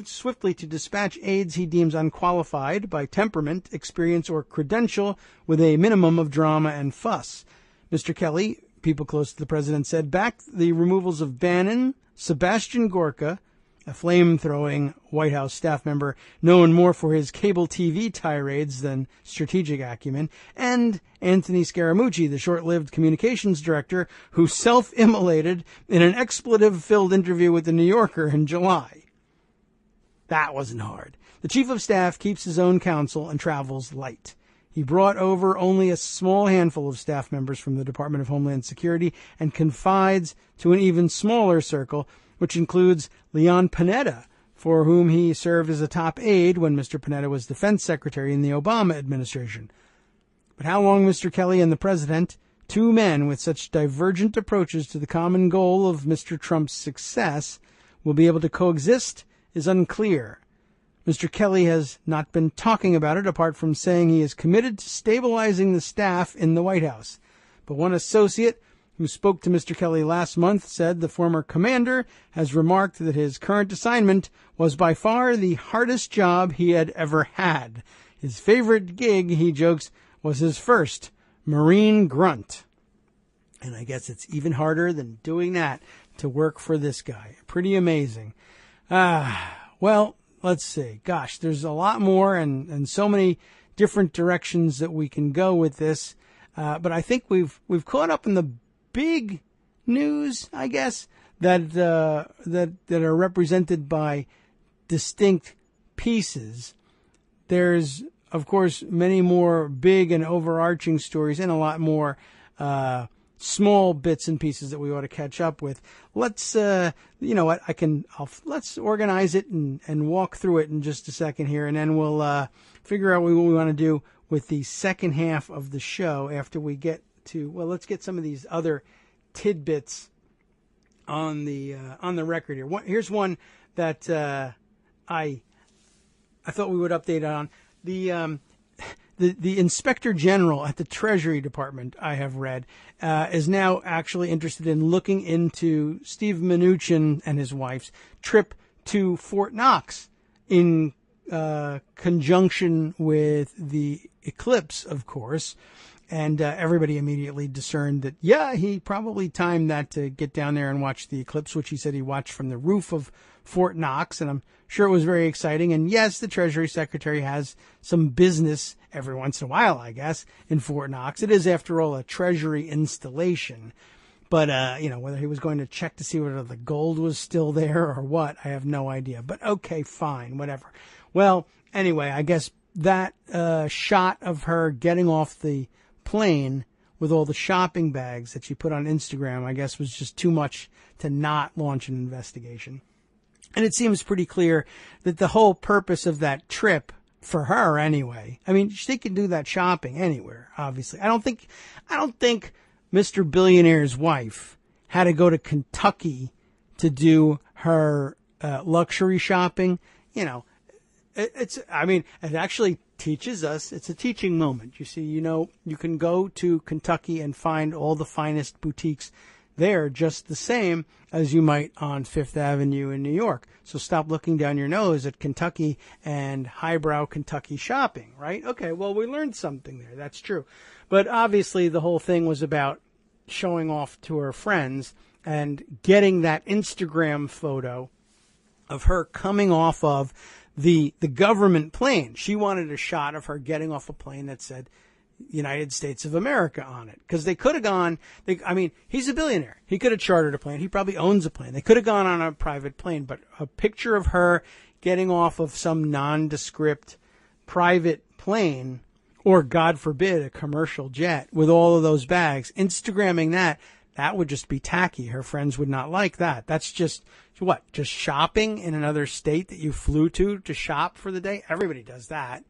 swiftly to dispatch aides he deems unqualified by temperament, experience, or credential with a minimum of drama and fuss. Mr. Kelly, people close to the president, said backed the removals of Bannon, Sebastian Gorka, a flame-throwing White House staff member known more for his cable TV tirades than strategic acumen, and Anthony Scaramucci, the short-lived communications director who self-immolated in an expletive-filled interview with The New Yorker in July. That wasn't hard. The chief of staff keeps his own counsel and travels light. He brought over only a small handful of staff members from the Department of Homeland Security and confides to an even smaller circle, which includes Leon Panetta, for whom he served as a top aide when Mr. Panetta was defense secretary in the Obama administration. But how long Mr. Kelly and the president, two men with such divergent approaches to the common goal of Mr. Trump's success, will be able to coexist is unclear. Mr. Kelly has not been talking about it, apart from saying he is committed to stabilizing the staff in the White House. But one associate who spoke to Mr. Kelly last month said the former commander has remarked that his current assignment was by far the hardest job he had ever had. His favorite gig, he jokes, was his first, Marine grunt. And I guess it's even harder than doing that to work for this guy. Pretty amazing. Well, let's see. Gosh, there's a lot more and so many different directions that we can go with this. But I think we've caught up in the big news, I guess, that are represented by distinct pieces. There's, of course, many more big and overarching stories and a lot more small bits and pieces that we ought to catch up with. Let's, let's organize it and walk through it in just a second here, and then we'll figure out what we want to do with the second half of the show after we get to, let's get some of these other tidbits on the record here. Here's one that I thought we would update on. The Inspector General at the Treasury Department, I have read, is now actually interested in looking into Steve Mnuchin and his wife's trip to Fort Knox in conjunction with the eclipse, of course. And everybody immediately discerned that, he probably timed that to get down there and watch the eclipse, which he said he watched from the roof of Fort Knox. And I'm sure it was very exciting. And yes, the Treasury Secretary has some business every once in a while, I guess, in Fort Knox. It is, after all, a Treasury installation. But, whether he was going to check to see whether the gold was still there or what, I have no idea. But okay, fine, whatever. Well, anyway, I guess that shot of her getting off the plane with all the shopping bags that she put on Instagram, I guess, was just too much to not launch an investigation. And it seems pretty clear that the whole purpose of that trip, for her anyway, I mean, she can do that shopping anywhere, obviously. I don't think Mr. Billionaire's wife had to go to Kentucky to do her luxury shopping. It actually teaches us, it's a teaching moment. You see, you can go to Kentucky and find all the finest boutiques there just the same as you might on Fifth Avenue in New York. So stop looking down your nose at Kentucky and highbrow Kentucky shopping, right? Okay, well, we learned something there. That's true. But obviously the whole thing was about showing off to her friends and getting that Instagram photo of her coming off of the government plane. She wanted a shot of her getting off a plane that said United States of America on it. Because they could have gone, he's a billionaire. He could have chartered a plane. He probably owns a plane. They could have gone on a private plane, but a picture of her getting off of some nondescript private plane, or God forbid, a commercial jet with all of those bags, Instagramming that would just be tacky. Her friends would not like that. That's just, what, just shopping in another state that you flew to shop for the day? Everybody does that.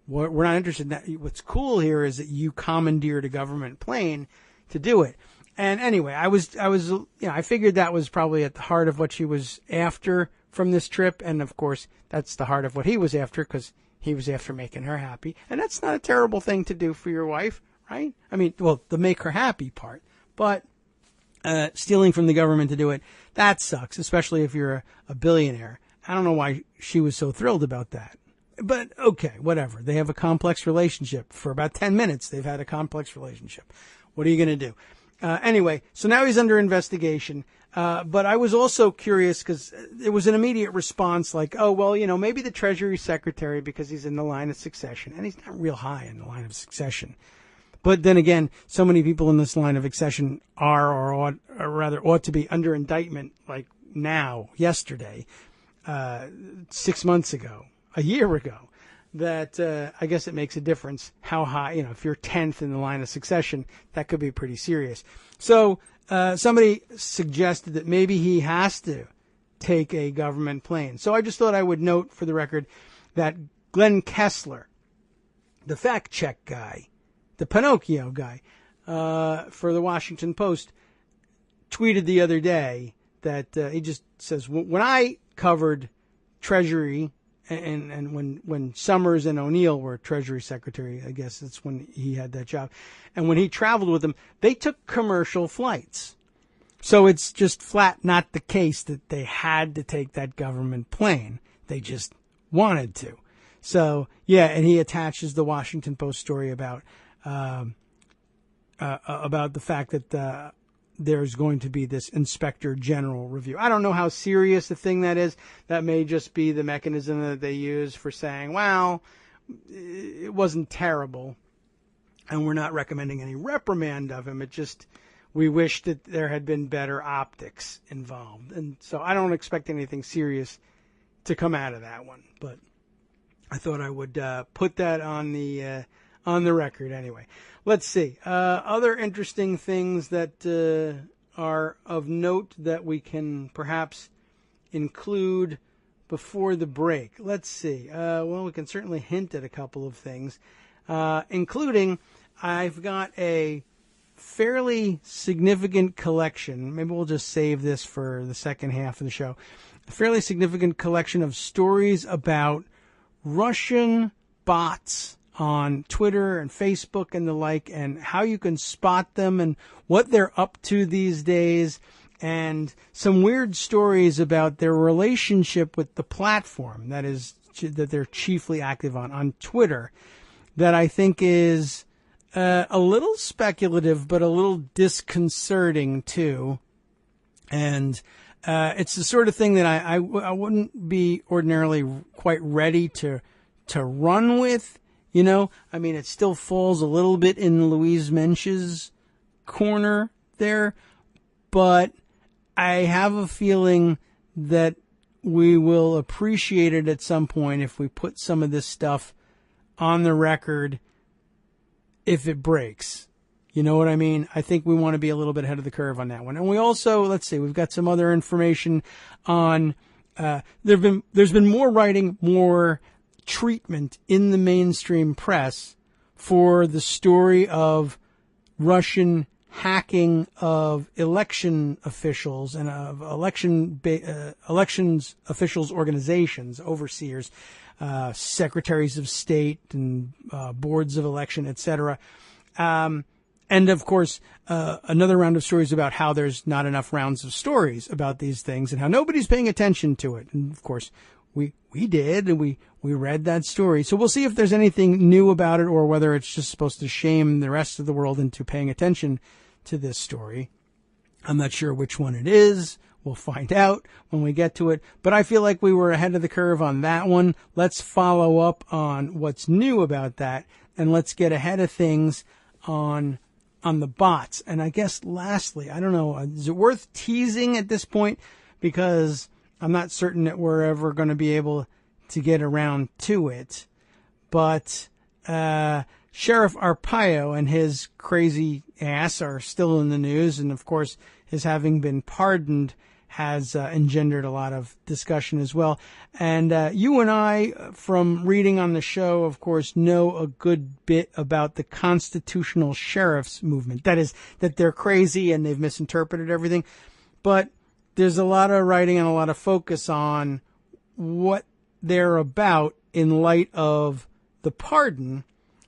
We're not interested in that. What's cool here is that you commandeered a government plane to do it. And anyway, I figured that was probably at the heart of what she was after from this trip. And of course, that's the heart of what he was after, because he was after making her happy. And that's not a terrible thing to do for your wife, right? The make her happy part. But stealing from the government to do it, that sucks, especially if you're a billionaire. I don't know why she was so thrilled about that. But okay, whatever. They have a complex relationship. For about 10 minutes, they've had a complex relationship. What are you going to do? Anyway, so now he's under investigation. But I was also curious because it was an immediate response like, oh, well, maybe the Treasury Secretary, because he's in the line of succession. And he's not real high in the line of succession. But then again, so many people in this line of succession ought to be under indictment like now, yesterday, 6 months ago, a year ago, that I guess it makes a difference how high, if you're 10th in the line of succession, that could be pretty serious. So somebody suggested that maybe he has to take a government plane. So I just thought I would note for the record that Glenn Kessler, the fact check guy, the Pinocchio guy for the Washington Post, tweeted the other day that he just says, when I covered Treasury and when Summers and O'Neill were Treasury Secretary, I guess that's when he had that job, and when he traveled with them, they took commercial flights. So it's just flat not the case that they had to take that government plane. They just wanted to. So, yeah, and he attaches the Washington Post story about the fact that there's going to be this Inspector General review. I don't know how serious a thing that is. That may just be the mechanism that they use for saying, well, it wasn't terrible, and we're not recommending any reprimand of him. It just, we wish that there had been better optics involved. And so I don't expect anything serious to come out of that one. But I thought I would put that on the record anyway. Let's see. Other interesting things that are of note that we can perhaps include before the break. Let's see. Well, we can certainly hint at a couple of things, including I've got a fairly significant collection. Maybe we'll just save this for the second half of the show. A fairly significant collection of stories about Russian bots on Twitter and Facebook and the like, and how you can spot them and what they're up to these days, and some weird stories about their relationship with the platform that they're chiefly active on Twitter, that I think is a little speculative but a little disconcerting too. And it's the sort of thing that I wouldn't be ordinarily quite ready to run with. It still falls a little bit in Louise Mensch's corner there, but I have a feeling that we will appreciate it at some point if we put some of this stuff on the record if it breaks. You know what I mean? I think we want to be a little bit ahead of the curve on that one. And we also, let's see, we've got some other information on, there's been more writing, more treatment in the mainstream press for the story of Russian hacking of election officials and of elections officials organizations, overseers, secretaries of state and boards of election, etc. And of course, another round of stories about how there's not enough rounds of stories about these things and how nobody's paying attention to it. And of course, we did, and we read that story. So we'll see if there's anything new about it or whether it's just supposed to shame the rest of the world into paying attention to this story. I'm not sure which one it is. We'll find out when we get to it. But I feel like we were ahead of the curve on that one. Let's follow up on what's new about that, and let's get ahead of things on the bots. And I guess lastly, I don't know, is it worth teasing at this point? Because I'm not certain that we're ever going to be able to get around to it. But Sheriff Arpaio and his crazy ass are still in the news. And, of course, his having been pardoned has engendered a lot of discussion as well. And you and I, from reading on the show, of course, know a good bit about the constitutional sheriffs movement. That is, that they're crazy and they've misinterpreted everything. But there's a lot of writing and a lot of focus on what they're about in light of the pardon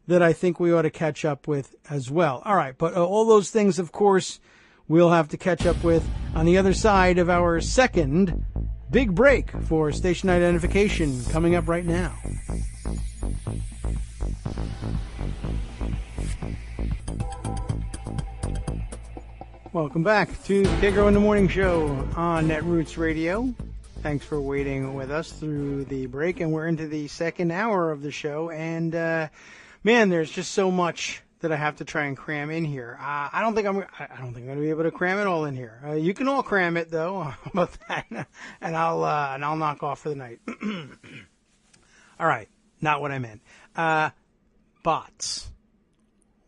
that I think we ought to catch up with as well. All right, but all those things, of course, we'll have to catch up with on the other side of our second big break for station identification coming up right now. Welcome back to the Kagro in the Morning Show on Netroots Radio. Thanks for waiting with us through the break, and we're into the second hour of the show. And man, there's just so much that I have to try and cram in here. I don't think I'm going to be able to cram it all in here. You can all cram it though. How about that? And I'll knock off for the night. All right, not what I meant. Bots.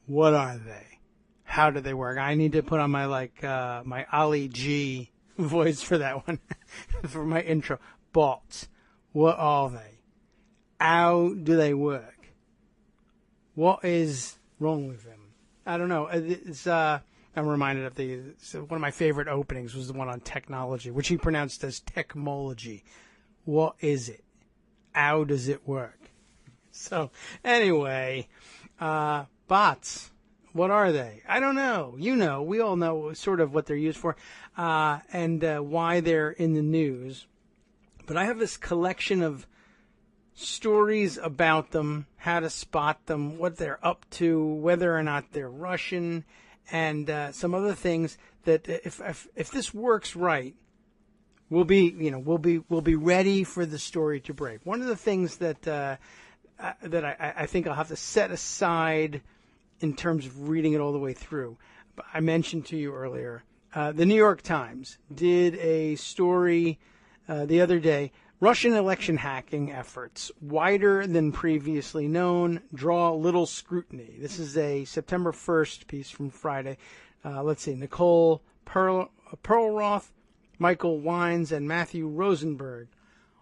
What are they? How do they work? I need to put on my my Ali G voice for that one for my intro. Bots. What are they? How do they work? What is wrong with them? I don't know. It's I'm reminded of one of my favorite openings was the one on technology, which he pronounced as technology. What is it? How does it work? So anyway, bots. What are they? I don't know. You know, we all know sort of what they're used for, and why they're in the news. But I have this collection of stories about them, how to spot them, what they're up to, whether or not they're Russian, and some other things that if this works right, we'll be ready for the story to break. One of the things that I think I'll have to set aside in terms of reading it all the way through. I mentioned to you earlier, the New York Times did a story the other day, Russian election hacking efforts, wider than previously known, draw little scrutiny. This is a September 1st piece from Friday. Let's see, Nicole Perlroth, Michael Wines, and Matthew Rosenberg,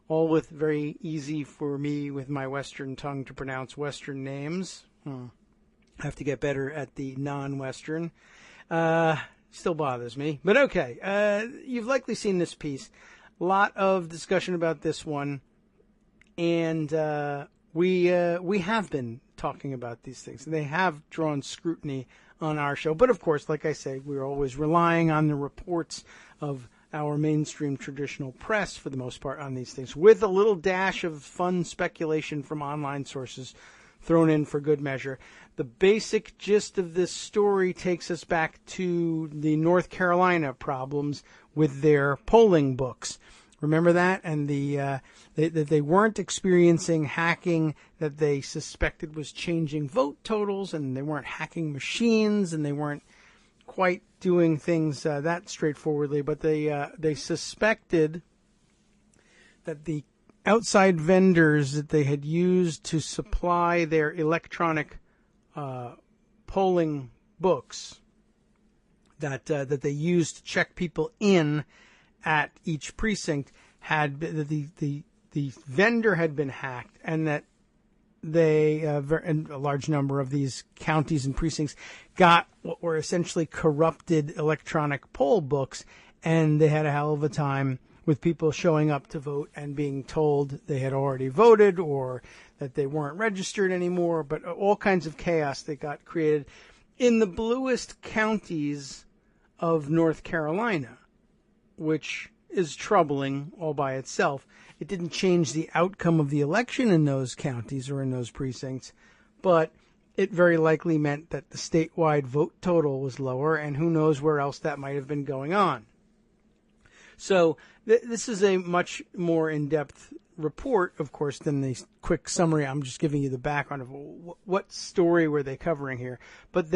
all with very easy for me with my Western tongue to pronounce Western names. I have to get better at the non-Western. Still bothers me. But okay, you've likely seen this piece. A lot of discussion about this one. And we have been talking about these things. They have drawn scrutiny on our show. But of course, like I say, we're always relying on the reports of our mainstream traditional press for the most part on these things, with a little dash of fun speculation from online sources thrown in for good measure. The basic gist of this story takes us back to the North Carolina problems with their polling books. Remember that? And that they weren't experiencing hacking that they suspected was changing vote totals, and they weren't hacking machines, and they weren't quite doing things that straightforwardly, but they suspected that the outside vendors that they had used to supply their electronic polling books that they used to check people in at each precinct the vendor had been hacked, and that and a large number of these counties and precincts got what were essentially corrupted electronic poll books, and they had a hell of a time with people showing up to vote and being told they had already voted or that they weren't registered anymore, but all kinds of chaos that got created in the bluest counties of North Carolina, which is troubling all by itself. It didn't change the outcome of the election in those counties or in those precincts, but it very likely meant that the statewide vote total was lower, and who knows where else that might have been going on. So this is a much more in-depth report, of course, than the quick summary. I'm just giving you the background of what story were they covering here. But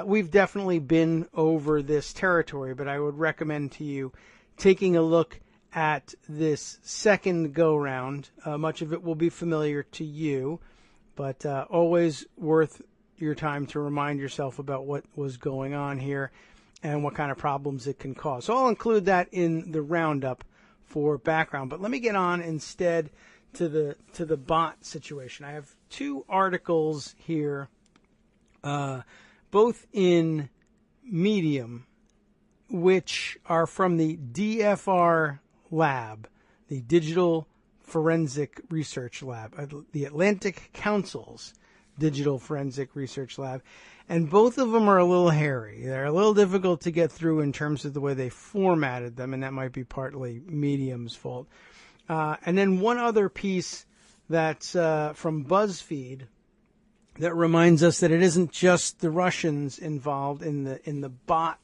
we've definitely been over this territory, but I would recommend to you taking a look at this second go-round. Much of it will be familiar to you, but always worth your time to remind yourself about what was going on here and what kind of problems it can cause. So I'll include that in the roundup for background. But let me get on instead to the bot situation. I have two articles here, both in Medium, which are from the DFR Lab, the Digital Forensic Research Lab, the Atlantic Council's Digital Forensic Research Lab. And both of them are a little hairy. They're a little difficult to get through in terms of the way they formatted them, and that might be partly Medium's fault. And then one other piece that's from BuzzFeed that reminds us that it isn't just the Russians involved in the bot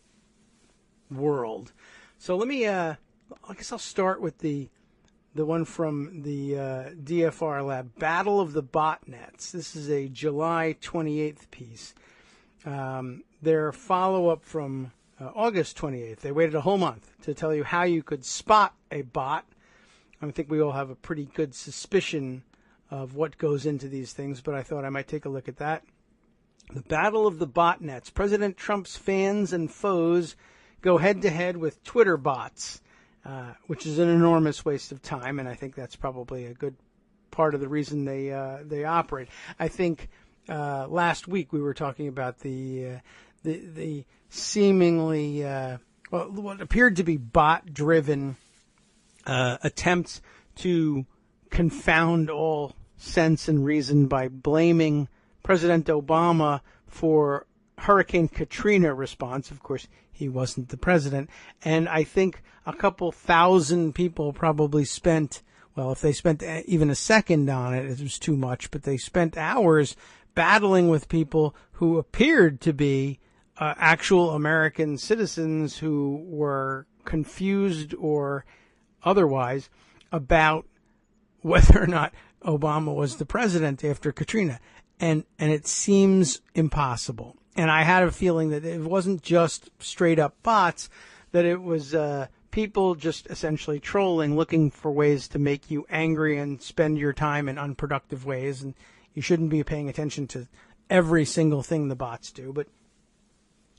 world. So let me, I guess I'll start with the one from the DFR Lab, Battle of the Botnets. This is a July 28th piece. Their follow-up from August 28th. They waited a whole month to tell you how you could spot a bot. I think we all have a pretty good suspicion of what goes into these things, but I thought I might take a look at that. The Battle of the Botnets. President Trump's fans and foes go head-to-head with Twitter bots, which is an enormous waste of time, and I think that's probably a good part of the reason they operate. I think last week we were talking about the seemingly what appeared to be bot-driven attempts to confound all sense and reason by blaming President Obama for Hurricane Katrina response. Of course, he wasn't the president. And I think a couple thousand people probably spent, well, if they spent even a second on it, it was too much, but they spent hours battling with people who appeared to be actual American citizens who were confused or otherwise about whether or not Obama was the president after Katrina. And it seems impossible. And I had a feeling that it wasn't just straight up bots, that it was people just essentially trolling, looking for ways to make you angry and spend your time in unproductive ways. And you shouldn't be paying attention to every single thing the bots do. But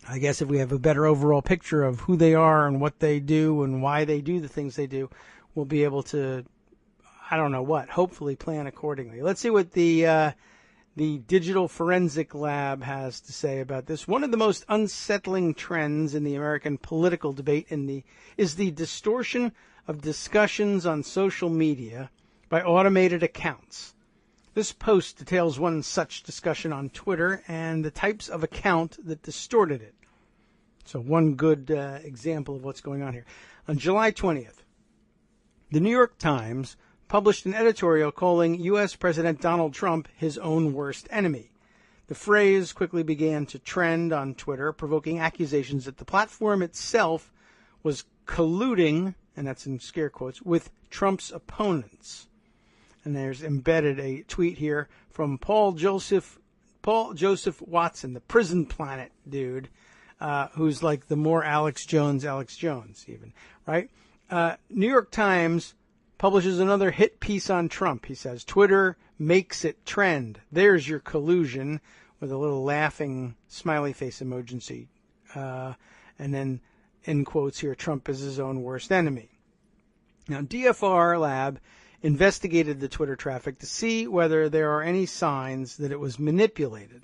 I guess if we have a better overall picture of who they are and what they do and why they do the things they do, we'll be able to, I don't know what, hopefully plan accordingly. Let's see what the Digital Forensic Lab has to say about this. One of the most unsettling trends in the American political debate is the distortion of discussions on social media by automated accounts. This post details one such discussion on Twitter and the types of account that distorted it. So one good example of what's going on here. On July 20th, the New York Times published an editorial calling U.S. President Donald Trump his own worst enemy. The phrase quickly began to trend on Twitter, provoking accusations that the platform itself was colluding, and that's in scare quotes, with Trump's opponents. And there's embedded a tweet here from Paul Joseph Watson, the Prison Planet dude, who's like the more Alex Jones even, right? New York Times publishes another hit piece on Trump. He says, Twitter makes it trend. There's your collusion, with a little laughing smiley face emoji. And then in quotes here, Trump is his own worst enemy. Now, DFR Lab investigated the Twitter traffic to see whether there are any signs that it was manipulated,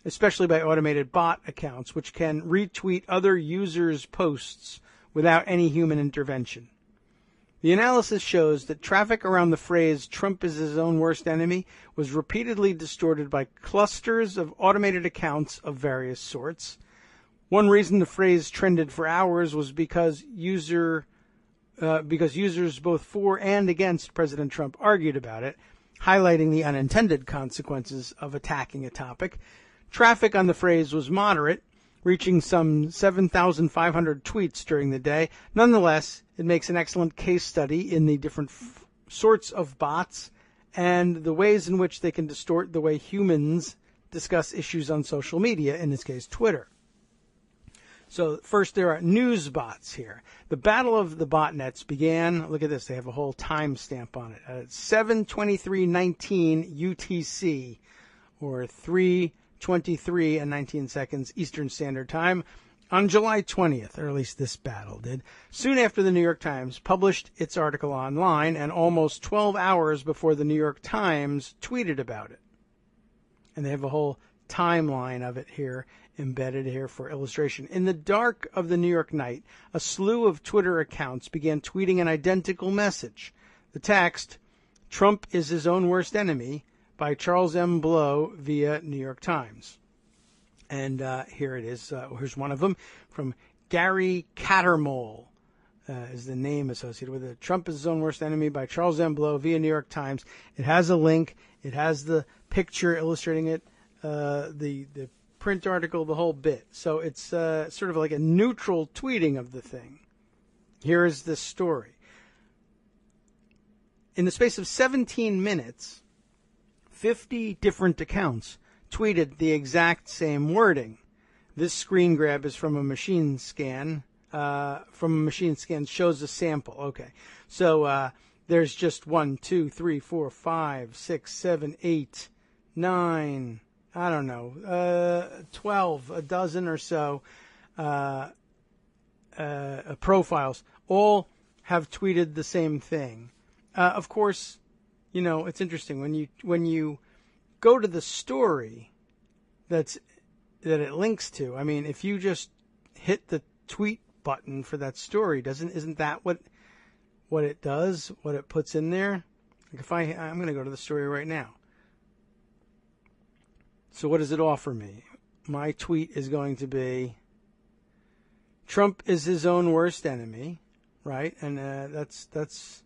especially by automated bot accounts, which can retweet other users' posts without any human intervention. The analysis shows that traffic around the phrase "Trump is his own worst enemy" was repeatedly distorted by clusters of automated accounts of various sorts. One reason the phrase trended for hours was because users both for and against President Trump argued about it, highlighting the unintended consequences of attacking a topic. Traffic on the phrase was moderate, reaching some 7,500 tweets during the day. Nonetheless, it makes an excellent case study in the different sorts of bots and the ways in which they can distort the way humans discuss issues on social media, in this case, Twitter. So first, there are news bots here. The battle of the botnets began, look at this, they have a whole timestamp on it, at 7:23:19 UTC, or 3:23 and 19 seconds Eastern Standard Time, on July 20th, or at least this battle did, soon after the New York Times published its article online and almost 12 hours before the New York Times tweeted about it. And they have a whole timeline of it here, embedded here for illustration. In the dark of the New York night, a slew of Twitter accounts began tweeting an identical message. The text, "Trump is his own worst enemy," by Charles M. Blow via New York Times. And here it is. Here's one of them from Gary Cattermole is the name associated with it. "Trump is his own worst enemy" by Charles M. Blow via New York Times. It has a link. It has the picture illustrating it, the print article, the whole bit. So it's sort of like a neutral tweeting of the thing. Here is the story. In the space of 17 minutes, 50 different accounts tweeted the exact same wording. This screen grab is from a machine scan. Shows a sample. Okay. So there's just 1, 2, 3, 4, 5, 6, 7, 8, 9, I don't know, 12, a dozen or so profiles. All have tweeted the same thing. Of course, you know, it's interesting when you go to the story that it links to. I mean, if you just hit the tweet button for that story, isn't that what it does? What it puts in there? Like I'm going to go to the story right now. So what does it offer me? My tweet is going to be, "Trump is his own worst enemy," right? And that's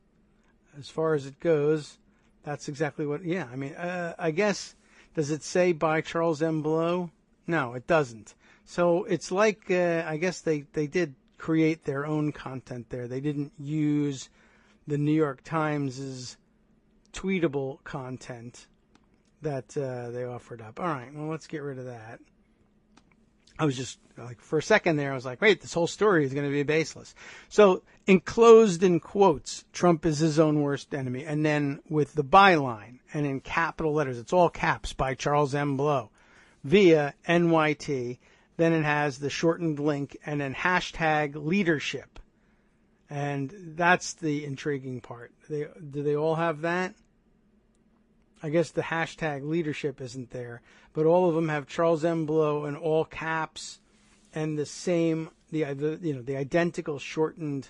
as far as it goes. That's exactly what. Yeah, I mean, I guess. Does it say by Charles M. Blow? No, it doesn't. So it's like, I guess they did create their own content there. They didn't use the New York Times' tweetable content that they offered up. All right, well, let's get rid of that. I was just, like, for a second there, I was like, wait, this whole story is going to be baseless. So, enclosed in quotes, "Trump is his own worst enemy," and then with the byline, and in capital letters, it's all caps, by Charles M. Blow, via NYT. Then it has the shortened link, and then hashtag leadership. And that's the intriguing part. Do they all have that? I guess the hashtag leadership isn't there, but all of them have Charles M. Blow in all caps and the identical shortened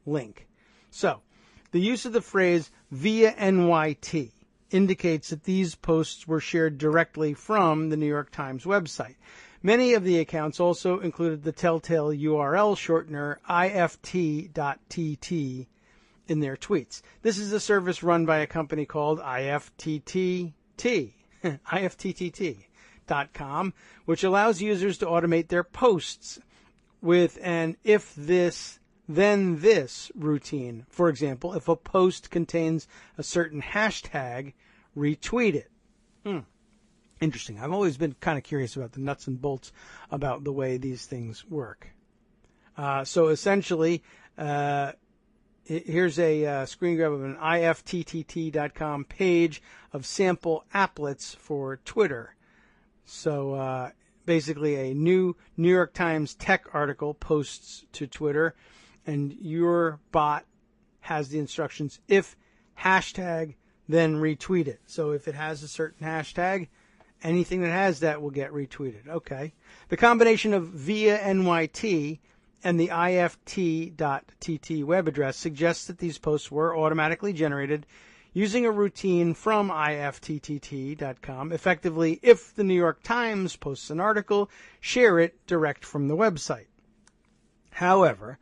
link. So, the use of the phrase "via NYT" indicates that these posts were shared directly from the New York Times website. Many of the accounts also included the telltale URL shortener ift.tt in their tweets. This is a service run by a company called ifttt.com, which allows users to automate their posts with an "if this, then this" routine. For example, if a post contains a certain hashtag, retweet it. Interesting. I've always been kind of curious about the nuts and bolts about the way these things work. So essentially, here's a screen grab of an ifttt.com page of sample applets for Twitter. So basically a new New York Times tech article posts to Twitter, and your bot has the instructions: if hashtag, then retweet it. So if it has a certain hashtag, anything that has that will get retweeted. Okay. The combination of via NYT and the ift.tt web address suggests that these posts were automatically generated using a routine from ifttt.com. Effectively, if the New York Times posts an article, share it direct from the website. However,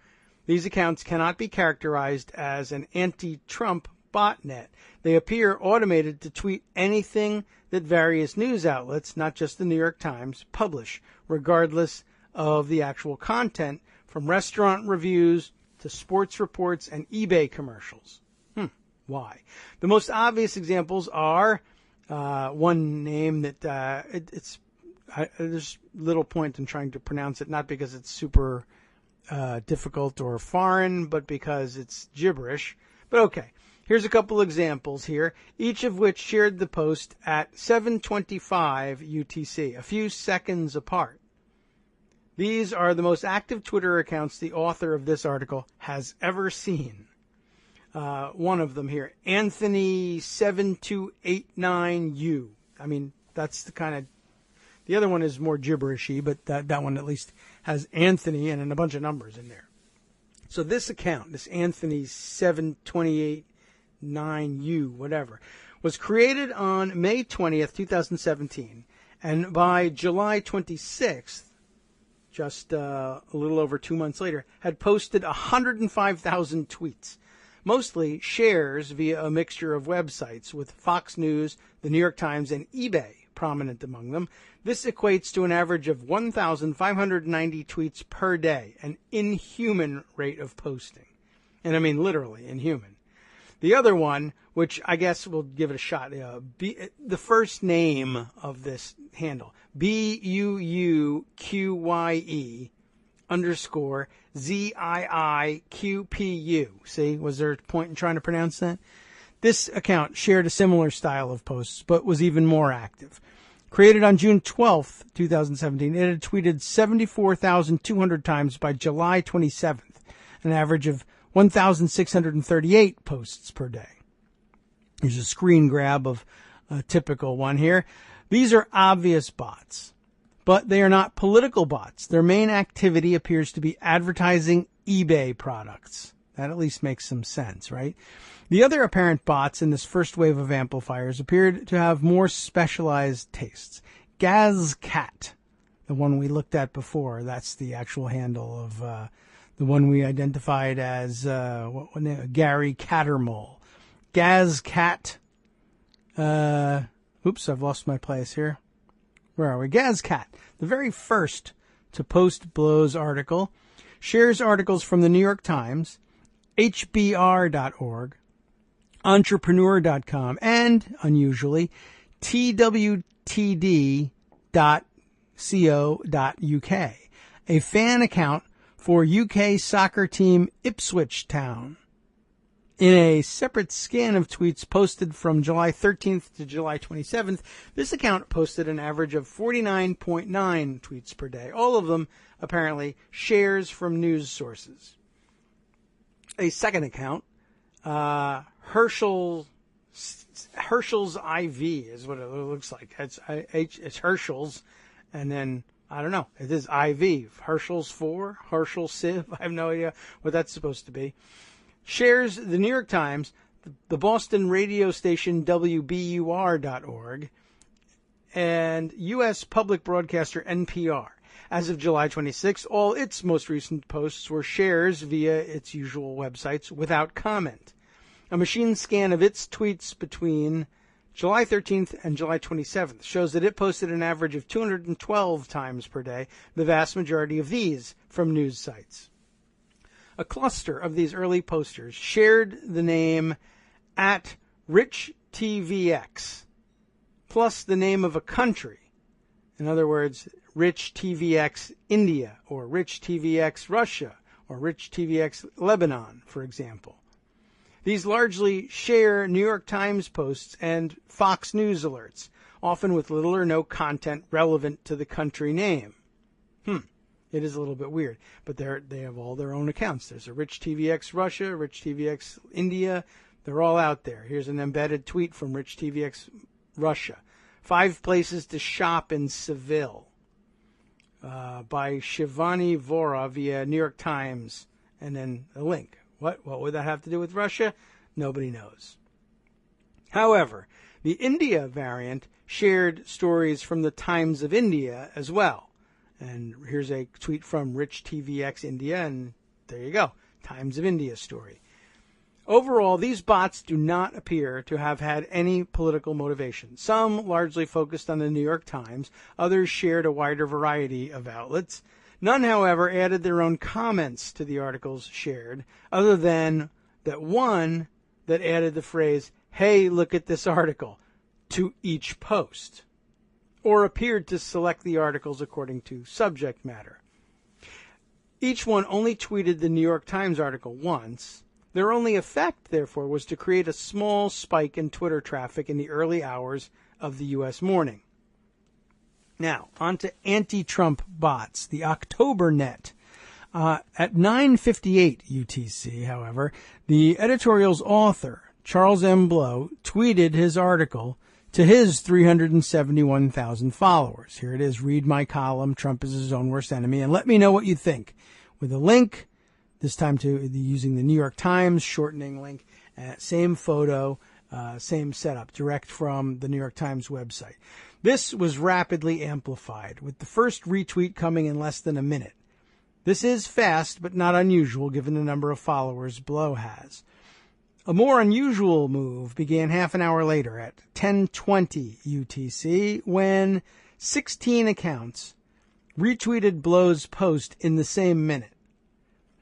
these accounts cannot be characterized as an anti-Trump botnet. They appear automated to tweet anything that various news outlets, not just the New York Times, publish, regardless of the actual content, from restaurant reviews to sports reports and eBay commercials. Why? The most obvious examples are one name that there's little point in trying to pronounce it, not because it's super difficult or foreign, but because it's gibberish. But okay, here's a couple examples here, each of which shared the post at 7:25 UTC, a few seconds apart. These are the most active Twitter accounts the author of this article has ever seen. One of them here, Anthony7289U. I mean, that's the kind of, the other one is more gibberishy, but that one at least has Anthony and a bunch of numbers in there. So this account, this Anthony7289U, whatever, was created on May 20th, 2017, and by July 26th, just a little over 2 months later, had posted 105,000 tweets. Mostly shares via a mixture of websites, with Fox News, the New York Times, and eBay prominent among them. This equates to an average of 1,590 tweets per day, an inhuman rate of posting. And I mean literally inhuman. The other one, which I guess we'll give it a shot, the first name of this handle, BUUQYE _ ZIIQPU. See, was there a point in trying to pronounce that? This account shared a similar style of posts, but was even more active. Created on June 12th, 2017, it had tweeted 74,200 times by July 27th, an average of 1,638 posts per day. Here's a screen grab of a typical one here. These are obvious bots, but they are not political bots. Their main activity appears to be advertising eBay products. That at least makes some sense, right? The other apparent bots in this first wave of amplifiers appeared to have more specialized tastes. GazCat, the one we looked at before, that's the actual handle of the one we identified as Gary Cattermole. GazCat. Oops, I've lost my place here. Where are we? GazCat, the very first to post Blow's article, shares articles from the New York Times, HBR.org, Entrepreneur.com, and, unusually, TWTD.co.uk, a fan account for UK soccer team Ipswich Town. In a separate scan of tweets posted from July 13th to July 27th, this account posted an average of 49.9 tweets per day. All of them, apparently, shares from news sources. A second account, Herschel's IV is what it looks like. It's Herschel's, and then, I don't know, it is IV. Herschel's 4, Herschel Civ, I have no idea what that's supposed to be. Shares the New York Times, the Boston radio station WBUR.org, and U.S. public broadcaster NPR. As of July 26, all its most recent posts were shares via its usual websites without comment. A machine scan of its tweets between July 13th and July 27th shows that it posted an average of 212 times per day, the vast majority of these from news sites. A cluster of these early posters shared the name at RichTVX, plus the name of a country. In other words, RichTVX India, or RichTVX Russia, or RichTVX Lebanon, for example. These largely share New York Times posts and Fox News alerts, often with little or no content relevant to the country name. It is a little bit weird, but they have all their own accounts. There's a RichTVX Russia, RichTVX India, They're all out there. Here's an embedded tweet from Rich TVX Russia. 5 places to shop in Seville by Shivani Vora via New York Times, and then a link. What would that have to do with Russia? Nobody knows. However, the India variant shared stories from the Times of India as well. And here's a tweet from Rich TVX India, and there you go. Times of India story. Overall, these bots do not appear to have had any political motivation. Some largely focused on the New York Times. Others shared a wider variety of outlets. None, however, added their own comments to the articles shared, other than that one that added the phrase, "Hey, look at this article," to each post, or appeared to select the articles according to subject matter. Each one only tweeted the New York Times article once. Their only effect, therefore, was to create a small spike in Twitter traffic in the early hours of the U.S. morning. Now, on to anti-Trump bots, the OctoberNet. At 9:58 UTC, however, the editorial's author, Charles M. Blow, tweeted his article to his 371,000 followers. Here it is. Read my column, Trump is his own worst enemy, and let me know what you think. With a link, this time using the New York Times shortening link, same photo, same setup, direct from the New York Times website. This was rapidly amplified, with the first retweet coming in less than a minute. This is fast, but not unusual given the number of followers Blow has. A more unusual move began half an hour later at 10:20 UTC when 16 accounts retweeted Blow's post in the same minute.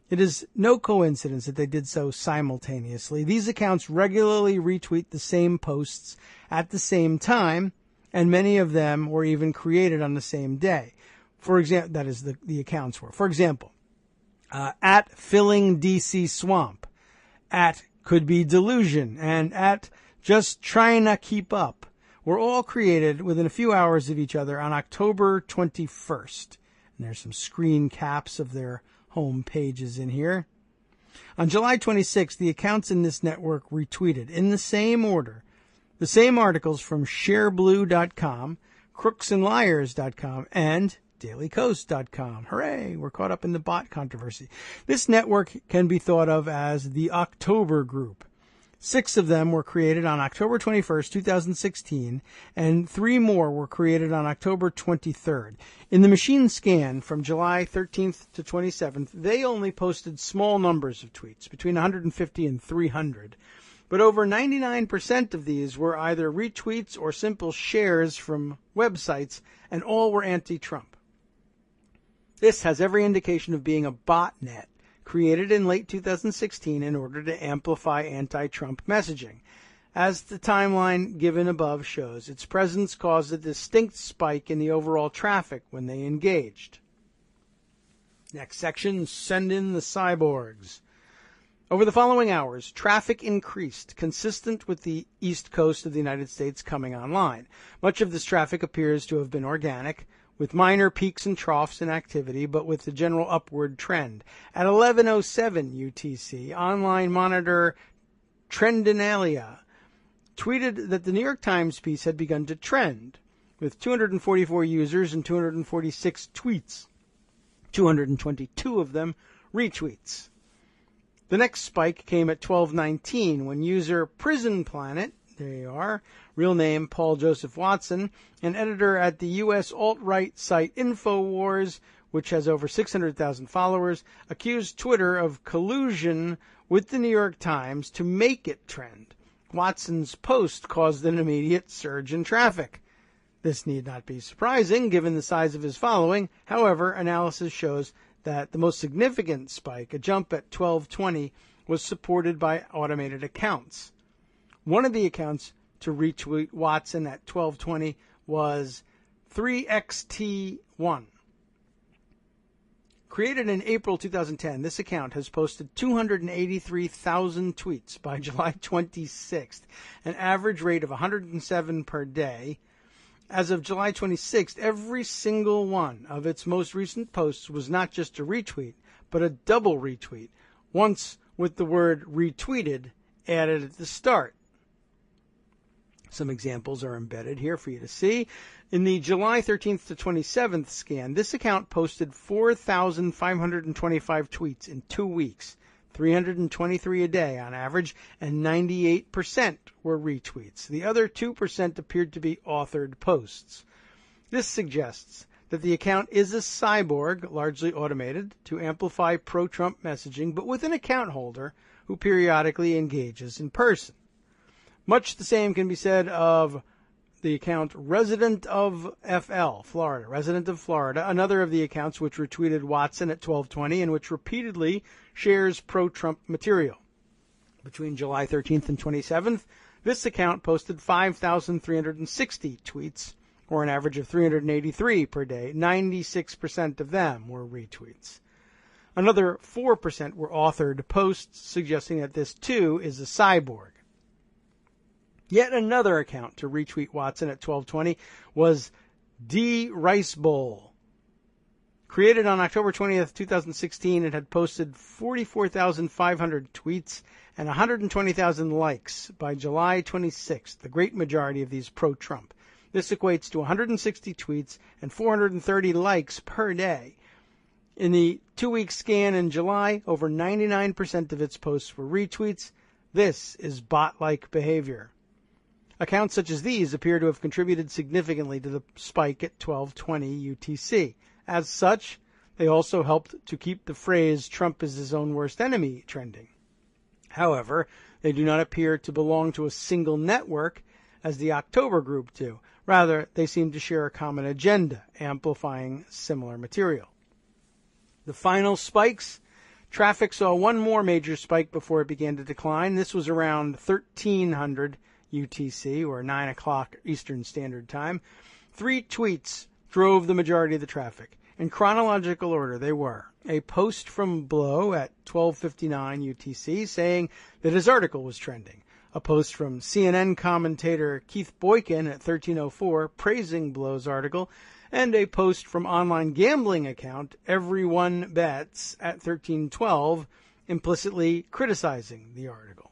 It is no coincidence that they did so simultaneously. These accounts regularly retweet the same posts at the same time, and many of them were even created on the same day. For example, that is the accounts were. For example, at Filling DC Swamp, at Could Be Delusion, and at Just Trying to Keep Up were all created within a few hours of each other on October 21st. And there's some screen caps of their home pages in here. On July 26th, the accounts in this network retweeted, in the same order, the same articles from shareblue.com, crooksandliars.com, and dailycoast.com. Hooray, we're caught up in the bot controversy. This network can be thought of as the October Group. 6 of them were created on October 21st, 2016, and 3 more were created on October 23rd. In the machine scan from July 13th to 27th, they only posted small numbers of tweets, between 150 and 300. But over 99% of these were either retweets or simple shares from websites, and all were anti-Trump. This has every indication of being a botnet created in late 2016 in order to amplify anti-Trump messaging. As the timeline given above shows, its presence caused a distinct spike in the overall traffic when they engaged. Next section, send in the cyborgs. Over the following hours, traffic increased, consistent with the east coast of the United States coming online. Much of this traffic appears to have been organic, with minor peaks and troughs in activity, but with the general upward trend. At 11:07 UTC, online monitor Trendinalia tweeted that the New York Times piece had begun to trend, with 244 users and 246 tweets, 222 of them retweets. The next spike came at 12:19 when user Prison Planet, there you are, real name Paul Joseph Watson, an editor at the U.S. alt-right site InfoWars, which has over 600,000 followers, accused Twitter of collusion with the New York Times to make it trend. Watson's post caused an immediate surge in traffic. This need not be surprising given the size of his following. However, analysis shows that the most significant spike, a jump at 12:20, was supported by automated accounts. One of the accounts to retweet Watson at 12:20 was 3XT1. Created in April 2010, this account has posted 283,000 tweets by July 26th, an average rate of 107 per day. As of July 26th, every single one of its most recent posts was not just a retweet, but a double retweet, once with the word retweeted added at the start. Some examples are embedded here for you to see. In the July 13th to 27th scan, this account posted 4,525 tweets in 2 weeks, 323 a day on average, and 98% were retweets. The other 2% appeared to be authored posts. This suggests that the account is a cyborg, largely automated, to amplify pro-Trump messaging, but with an account holder who periodically engages in person. Much the same can be said of the account Resident of Florida, another of the accounts which retweeted Watson at 12:20 and which repeatedly shares pro-Trump material. Between July 13th and 27th, this account posted 5,360 tweets, or an average of 383 per day. 96% of them were retweets. Another 4% were authored posts, suggesting that this too is a cyborg. Yet another account to retweet Watson at 12:20 was D. Rice Bowl. Created on October 20th, 2016, it had posted 44,500 tweets and 120,000 likes by July 26th, the great majority of these pro-Trump. This equates to 160 tweets and 430 likes per day. In the 2-week scan in July, over 99% of its posts were retweets. This is bot-like behavior. Accounts such as these appear to have contributed significantly to the spike at 12:20 UTC. As such, they also helped to keep the phrase "Trump is his own worst enemy" trending. However, they do not appear to belong to a single network as the October group do. Rather, they seem to share a common agenda, amplifying similar material. The final spikes. Traffic saw one more major spike before it began to decline. This was around 1300 UTC, or 9 o'clock Eastern Standard Time. 3 tweets drove the majority of the traffic. In chronological order, they were a post from Blow at 12:59 UTC saying that his article was trending, a post from CNN commentator Keith Boykin at 13:04 praising Blow's article, and a post from online gambling account Everyone Bets at 13:12 implicitly criticizing the article.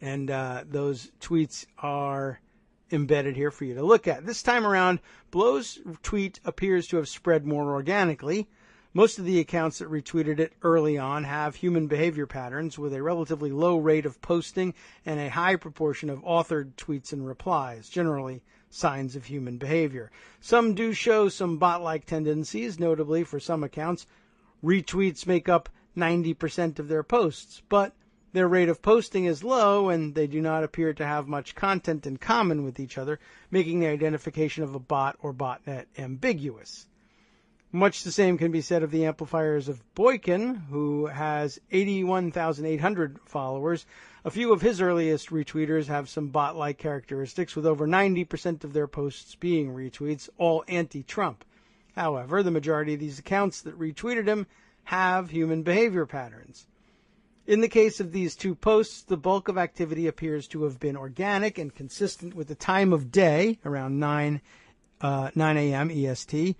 And those tweets are embedded here for you to look at. This time around, Blow's tweet appears to have spread more organically. Most of the accounts that retweeted it early on have human behavior patterns with a relatively low rate of posting and a high proportion of authored tweets and replies, generally signs of human behavior. Some do show some bot-like tendencies, notably for some accounts. Retweets make up 90% of their posts, but their rate of posting is low, and they do not appear to have much content in common with each other, making the identification of a bot or botnet ambiguous. Much the same can be said of the amplifiers of Boykin, who has 81,800 followers. A few of his earliest retweeters have some bot-like characteristics, with over 90% of their posts being retweets, all anti-Trump. However, the majority of these accounts that retweeted him have human behavior patterns. In the case of these 2 posts, the bulk of activity appears to have been organic and consistent with the time of day, around 9 a.m. EST,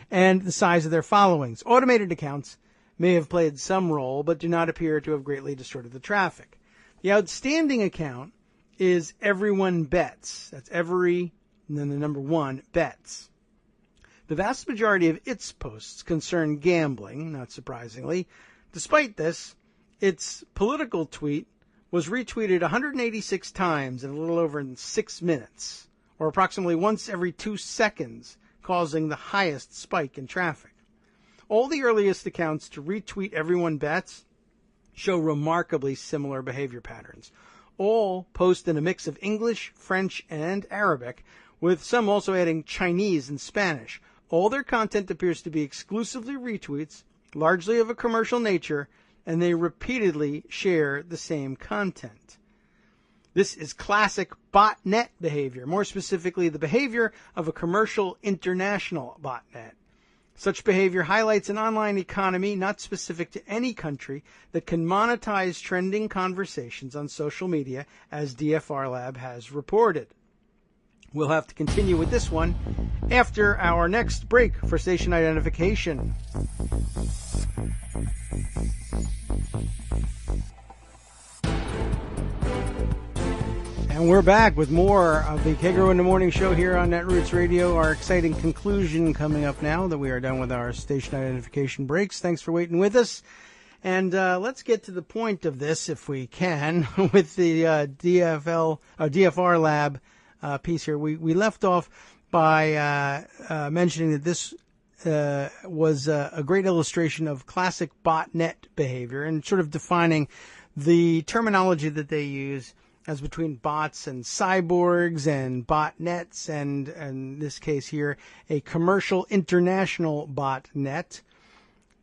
and the size of their followings. Automated accounts may have played some role, but do not appear to have greatly distorted the traffic. The outstanding account is Everyone Bets. That's every, and then the number 1, bets. The vast majority of its posts concern gambling, not surprisingly. Despite this, its political tweet was retweeted 186 times in a little over 6 minutes, or approximately once every 2 seconds, causing the highest spike in traffic. All the earliest accounts to retweet Everyone Bets show remarkably similar behavior patterns. All post in a mix of English, French, and Arabic, with some also adding Chinese and Spanish. All their content appears to be exclusively retweets, largely of a commercial nature, and they repeatedly share the same content. This is classic botnet behavior, more specifically the behavior of a commercial international botnet. Such behavior highlights an online economy not specific to any country that can monetize trending conversations on social media, as DFR Lab has reported. We'll have to continue with this one after our next break for station identification. And we're back with more of the Kagro in the Morning Show here on Netroots Radio. Our exciting conclusion coming up now that we are done with our station identification breaks. Thanks for waiting with us. And let's get to the point of this, if we can, with the DFR lab piece here. We left off by mentioning that this was a great illustration of classic botnet behavior and sort of defining the terminology that they use as between bots and cyborgs and botnets, and in this case here, a commercial international botnet.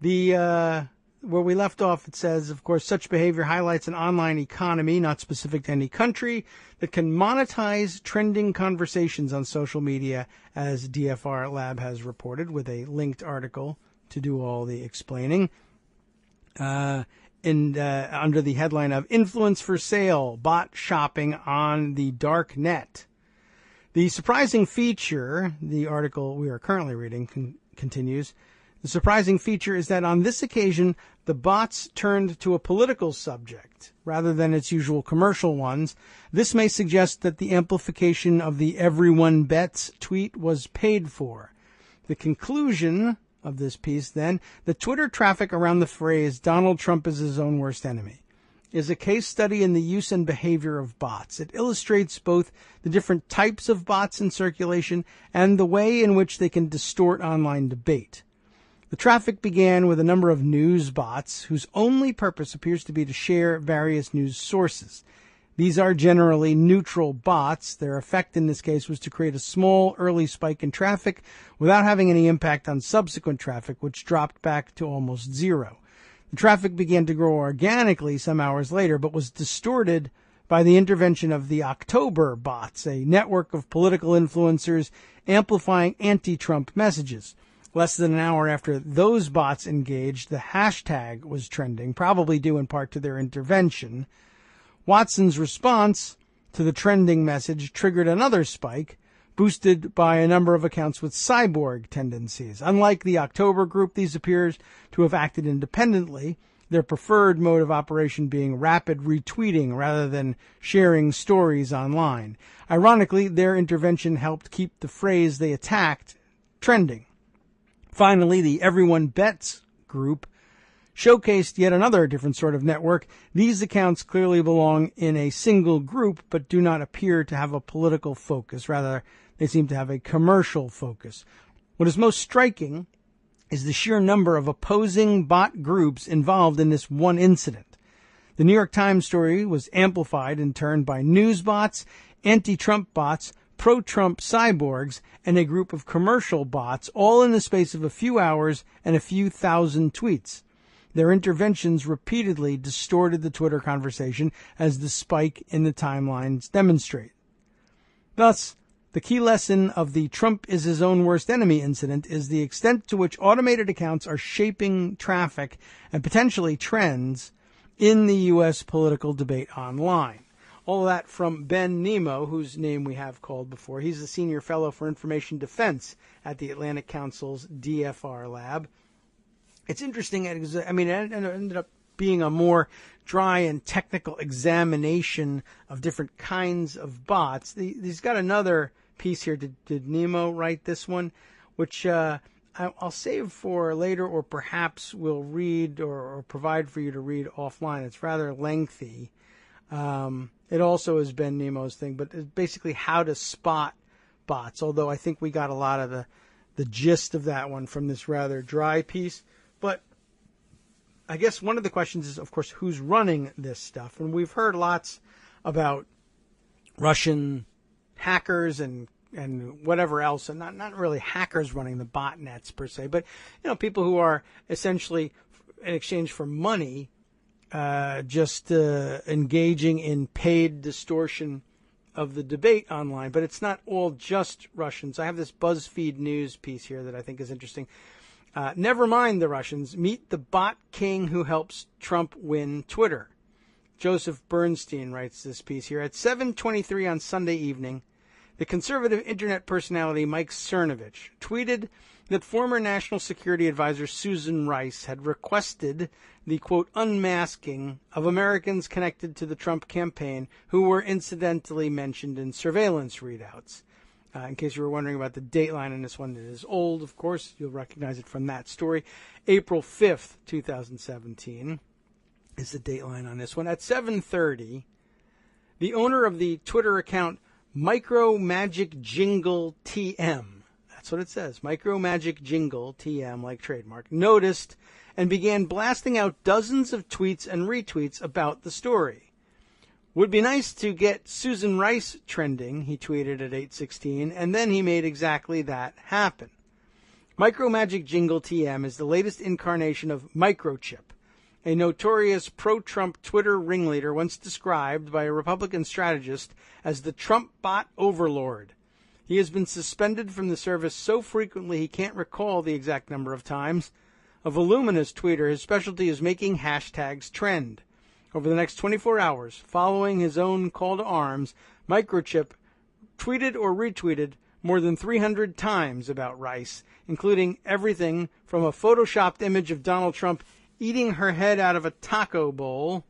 Where we left off, it says, of course, such behavior highlights an online economy, not specific to any country, that can monetize trending conversations on social media, as DFR Lab has reported, with a linked article to do all the explaining. Under the headline of Influence for Sale, Bot Shopping on the Dark Net. The surprising feature, the article we are currently reading continues, the surprising feature is that on this occasion, the bots turned to a political subject rather than its usual commercial ones. This may suggest that the amplification of the Everyone Bets tweet was paid for. The conclusion of this piece, then, the Twitter traffic around the phrase Donald Trump is his own worst enemy is a case study in the use and behavior of bots. It illustrates both the different types of bots in circulation and the way in which they can distort online debate. The traffic began with a number of news bots whose only purpose appears to be to share various news sources. These are generally neutral bots. Their effect in this case was to create a small early spike in traffic without having any impact on subsequent traffic, which dropped back to almost zero. The traffic began to grow organically some hours later, but was distorted by the intervention of the October bots, a network of political influencers amplifying anti-Trump messages. Less than an hour after those bots engaged, the hashtag was trending, probably due in part to their intervention. Watson's response to the trending message triggered another spike, boosted by a number of accounts with cyborg tendencies. Unlike the October group, these appears to have acted independently, their preferred mode of operation being rapid retweeting rather than sharing stories online. Ironically, their intervention helped keep the phrase they attacked trending. Finally, the Everyone Bets group showcased yet another different sort of network. These accounts clearly belong in a single group, but do not appear to have a political focus. Rather, they seem to have a commercial focus. What is most striking is the sheer number of opposing bot groups involved in this one incident. The New York Times story was amplified in turn by news bots, anti-Trump bots, pro-Trump cyborgs, and a group of commercial bots, all in the space of a few hours and a few thousand tweets. Their interventions repeatedly distorted the Twitter conversation, as the spike in the timelines demonstrate. Thus, the key lesson of the Trump is his own worst enemy incident is the extent to which automated accounts are shaping traffic and potentially trends in the U.S. political debate online. All of that from Ben Nemo, whose name we have called before. He's the Senior Fellow for Information Defense at the Atlantic Council's DFR Lab. It's interesting. I mean, it ended up being a more dry and technical examination of different kinds of bots. He's got another piece here. Did Nemo write this one? Which I'll save for later, or perhaps we'll read or provide for you to read offline. It's rather lengthy. It also is Ben Nemo's thing, but it's basically how to spot bots, although I think we got a lot of the gist of that one from this rather dry piece. But I guess one of the questions is, of course, who's running this stuff? And we've heard lots about Russian hackers and whatever else, and not really hackers running the botnets per se, but people who are essentially in exchange for money just engaging in paid distortion of the debate online. But it's not all just Russians. I have this BuzzFeed News piece here that I think is interesting. Never mind the Russians. Meet the bot king who helps Trump win Twitter. Joseph Bernstein writes this piece here. At 7:23 on Sunday evening, the conservative internet personality Mike Cernovich tweeted that former National Security Advisor Susan Rice had requested the, quote, unmasking of Americans connected to the Trump campaign who were incidentally mentioned in surveillance readouts. In case you were wondering about the dateline on this one, it is old, of course. You'll recognize it from that story. April 5th, 2017 is the dateline on this one. At 7:30, the owner of the Twitter account Micro Magic Jingle TM, that's what it says, Micro Magic Jingle TM, like trademark, noticed and began blasting out dozens of tweets and retweets about the story. Would be nice to get Susan Rice trending, he tweeted at 8:16, and then he made exactly that happen. Micro Magic Jingle TM is the latest incarnation of Microchip, a notorious pro-Trump Twitter ringleader once described by a Republican strategist as the Trump bot overlord. He has been suspended from the service so frequently he can't recall the exact number of times. A voluminous tweeter, his specialty is making hashtags trend. Over the next 24 hours, following his own call to arms, Microchip tweeted or retweeted more than 300 times about Rice, including everything from a photoshopped image of Donald Trump eating her head out of a taco bowl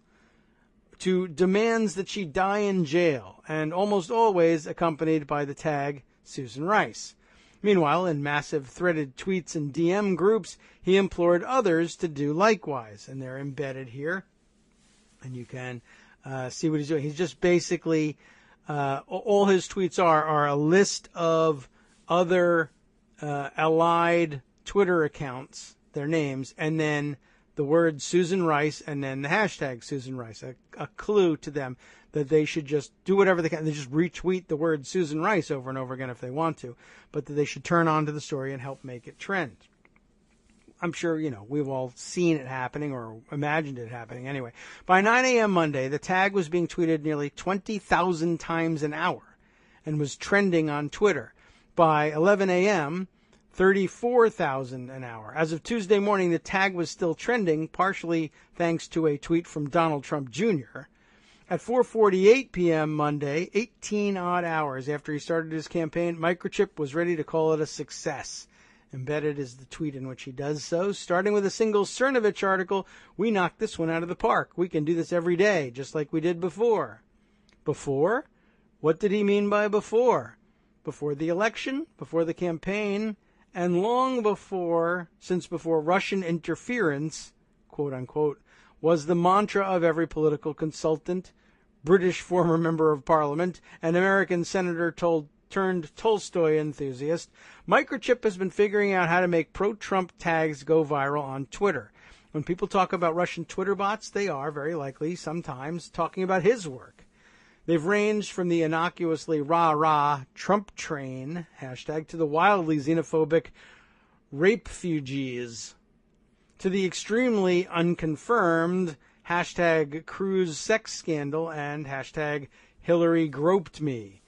to demands that she die in jail, and almost always accompanied by the tag Susan Rice. Meanwhile, in massive threaded tweets and DM groups, he implored others to do likewise, and they're embedded here. And you can see what he's doing. He's just basically, all his tweets are a list of other allied Twitter accounts, their names, and then the word Susan Rice, and then the hashtag Susan Rice, a clue to them that they should just do whatever they can. They just retweet the word Susan Rice over and over again if they want to, but that they should turn on to the story and help make it trend. I'm sure, we've all seen it happening or imagined it happening. Anyway, by 9 a.m. Monday, the tag was being tweeted nearly 20,000 times an hour and was trending on Twitter. By 11 a.m., 34,000 an hour. As of Tuesday morning, the tag was still trending, partially thanks to a tweet from Donald Trump Jr. At 4:48 p.m. Monday, 18-odd hours after he started his campaign, Microchip was ready to call it a success. Embedded is the tweet in which he does so. Starting with a single Cernovich article, we knocked this one out of the park. We can do this every day, just like we did before. Before? What did he mean by before? Before the election, before the campaign, and long before, since before Russian interference, quote unquote, was the mantra of every political consultant, British former member of parliament, and American senator turned Tolstoy enthusiast. Microchip has been figuring out how to make pro-Trump tags go viral on Twitter. When people talk about Russian Twitter bots, they are, very likely, sometimes talking about his work. They've ranged from the innocuously rah-rah Trump train hashtag to the wildly xenophobic rapefugees to the extremely unconfirmed hashtag Cruz sex scandal and hashtag Hillary groped me.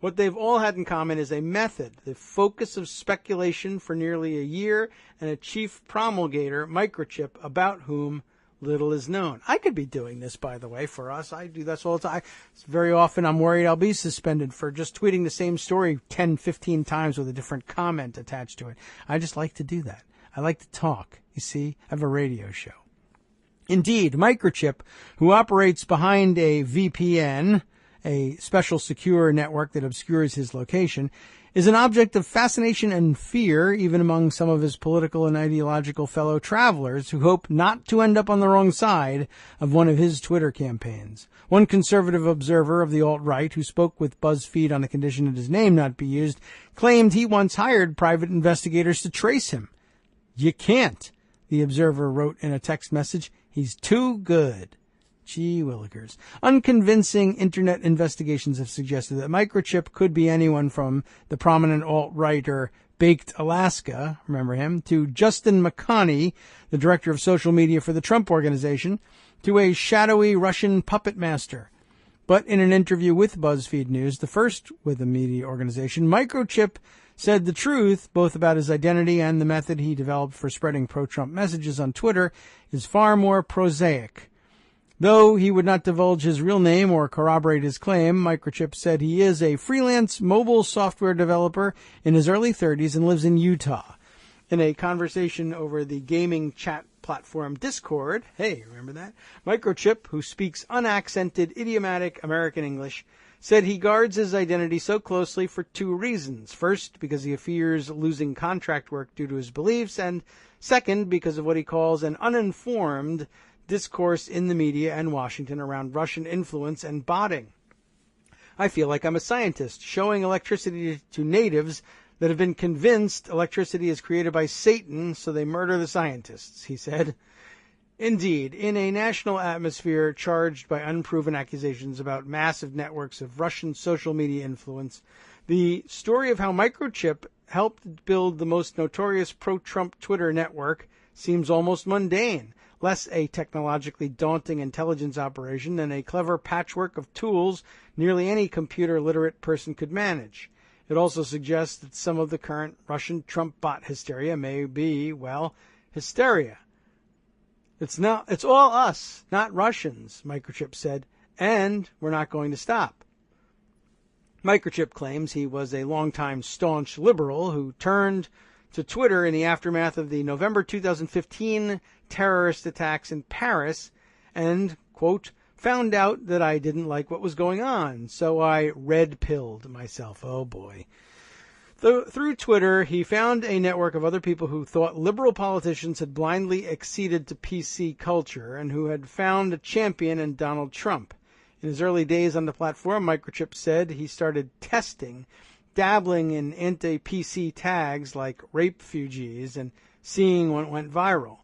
What they've all had in common is a method, the focus of speculation for nearly a year, and a chief promulgator, Microchip, about whom little is known. I could be doing this, by the way, for us. I do this all the time. Very often I'm worried I'll be suspended for just tweeting the same story 10, 15 times with a different comment attached to it. I just like to do that. I like to talk. You see, I have a radio show. Indeed, Microchip, who operates behind a VPN, a special secure network that obscures his location, is an object of fascination and fear even among some of his political and ideological fellow travelers who hope not to end up on the wrong side of one of his Twitter campaigns. One conservative observer of the alt-right who spoke with BuzzFeed on the condition that his name not be used claimed he once hired private investigators to trace him. You can't, the observer wrote in a text message. He's too good. Gee willikers. Unconvincing internet investigations have suggested that Microchip could be anyone from the prominent alt-righter Baked Alaska, remember him, to Justin McConney, the director of social media for the Trump Organization, to a shadowy Russian puppet master. But in an interview with BuzzFeed News, the first with the media organization, Microchip said the truth, both about his identity and the method he developed for spreading pro-Trump messages on Twitter, is far more prosaic. Though he would not divulge his real name or corroborate his claim, Microchip said he is a freelance mobile software developer in his early 30s and lives in Utah. In a conversation over the gaming chat platform Discord, hey, remember that? Microchip, who speaks unaccented, idiomatic American English, said he guards his identity so closely for two reasons. First, because he fears losing contract work due to his beliefs, and second, because of what he calls an uninformed discourse in the media and Washington around Russian influence and botting. I feel like I'm a scientist, showing electricity to natives that have been convinced electricity is created by Satan, so they murder the scientists, he said. Indeed, in a national atmosphere charged by unproven accusations about massive networks of Russian social media influence, the story of how Microchip helped build the most notorious pro-Trump Twitter network seems almost mundane, less a technologically daunting intelligence operation than a clever patchwork of tools nearly any computer-literate person could manage. It also suggests that some of the current Russian Trump bot hysteria may be, well, hysteria. It's all us, not Russians, Microchip said, and we're not going to stop. Microchip claims he was a longtime staunch liberal who turned to Twitter in the aftermath of the November 2015 terrorist attacks in Paris and, quote, found out that I didn't like what was going on, so I red-pilled myself. Oh, boy. Through Twitter, he found a network of other people who thought liberal politicians had blindly acceded to PC culture and who had found a champion in Donald Trump. In his early days on the platform, Microchip said he started testing, dabbling in anti-PC tags like rapefugees and seeing what went viral.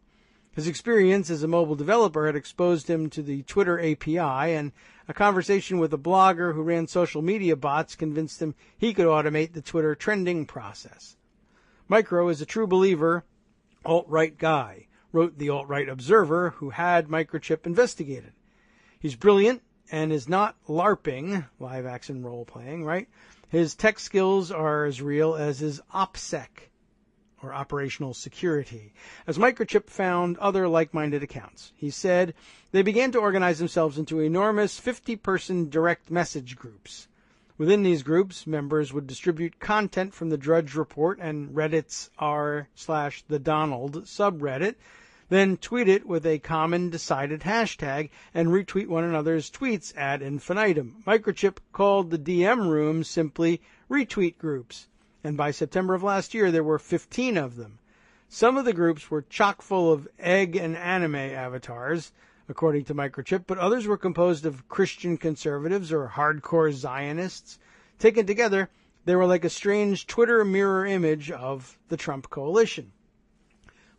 His experience as a mobile developer had exposed him to the Twitter API, and a conversation with a blogger who ran social media bots convinced him he could automate the Twitter trending process. Micro is a true believer, alt-right guy, wrote the Alt-Right Observer, who had Microchip investigated. He's brilliant and is not LARPing, live action role-playing, right? His tech skills are as real as his OPSEC, or operational security, as Microchip found other like-minded accounts. He said they began to organize themselves into enormous 50-person direct message groups. Within these groups, members would distribute content from the Drudge Report and Reddit's r/the Donald subreddit, then tweet it with a common decided hashtag and retweet one another's tweets ad infinitum. Microchip called the DM rooms simply retweet groups, and by September of last year there were 15 of them. Some of the groups were chock full of egg and anime avatars, according to Microchip, but others were composed of Christian conservatives or hardcore Zionists. Taken together, they were like a strange Twitter mirror image of the Trump coalition.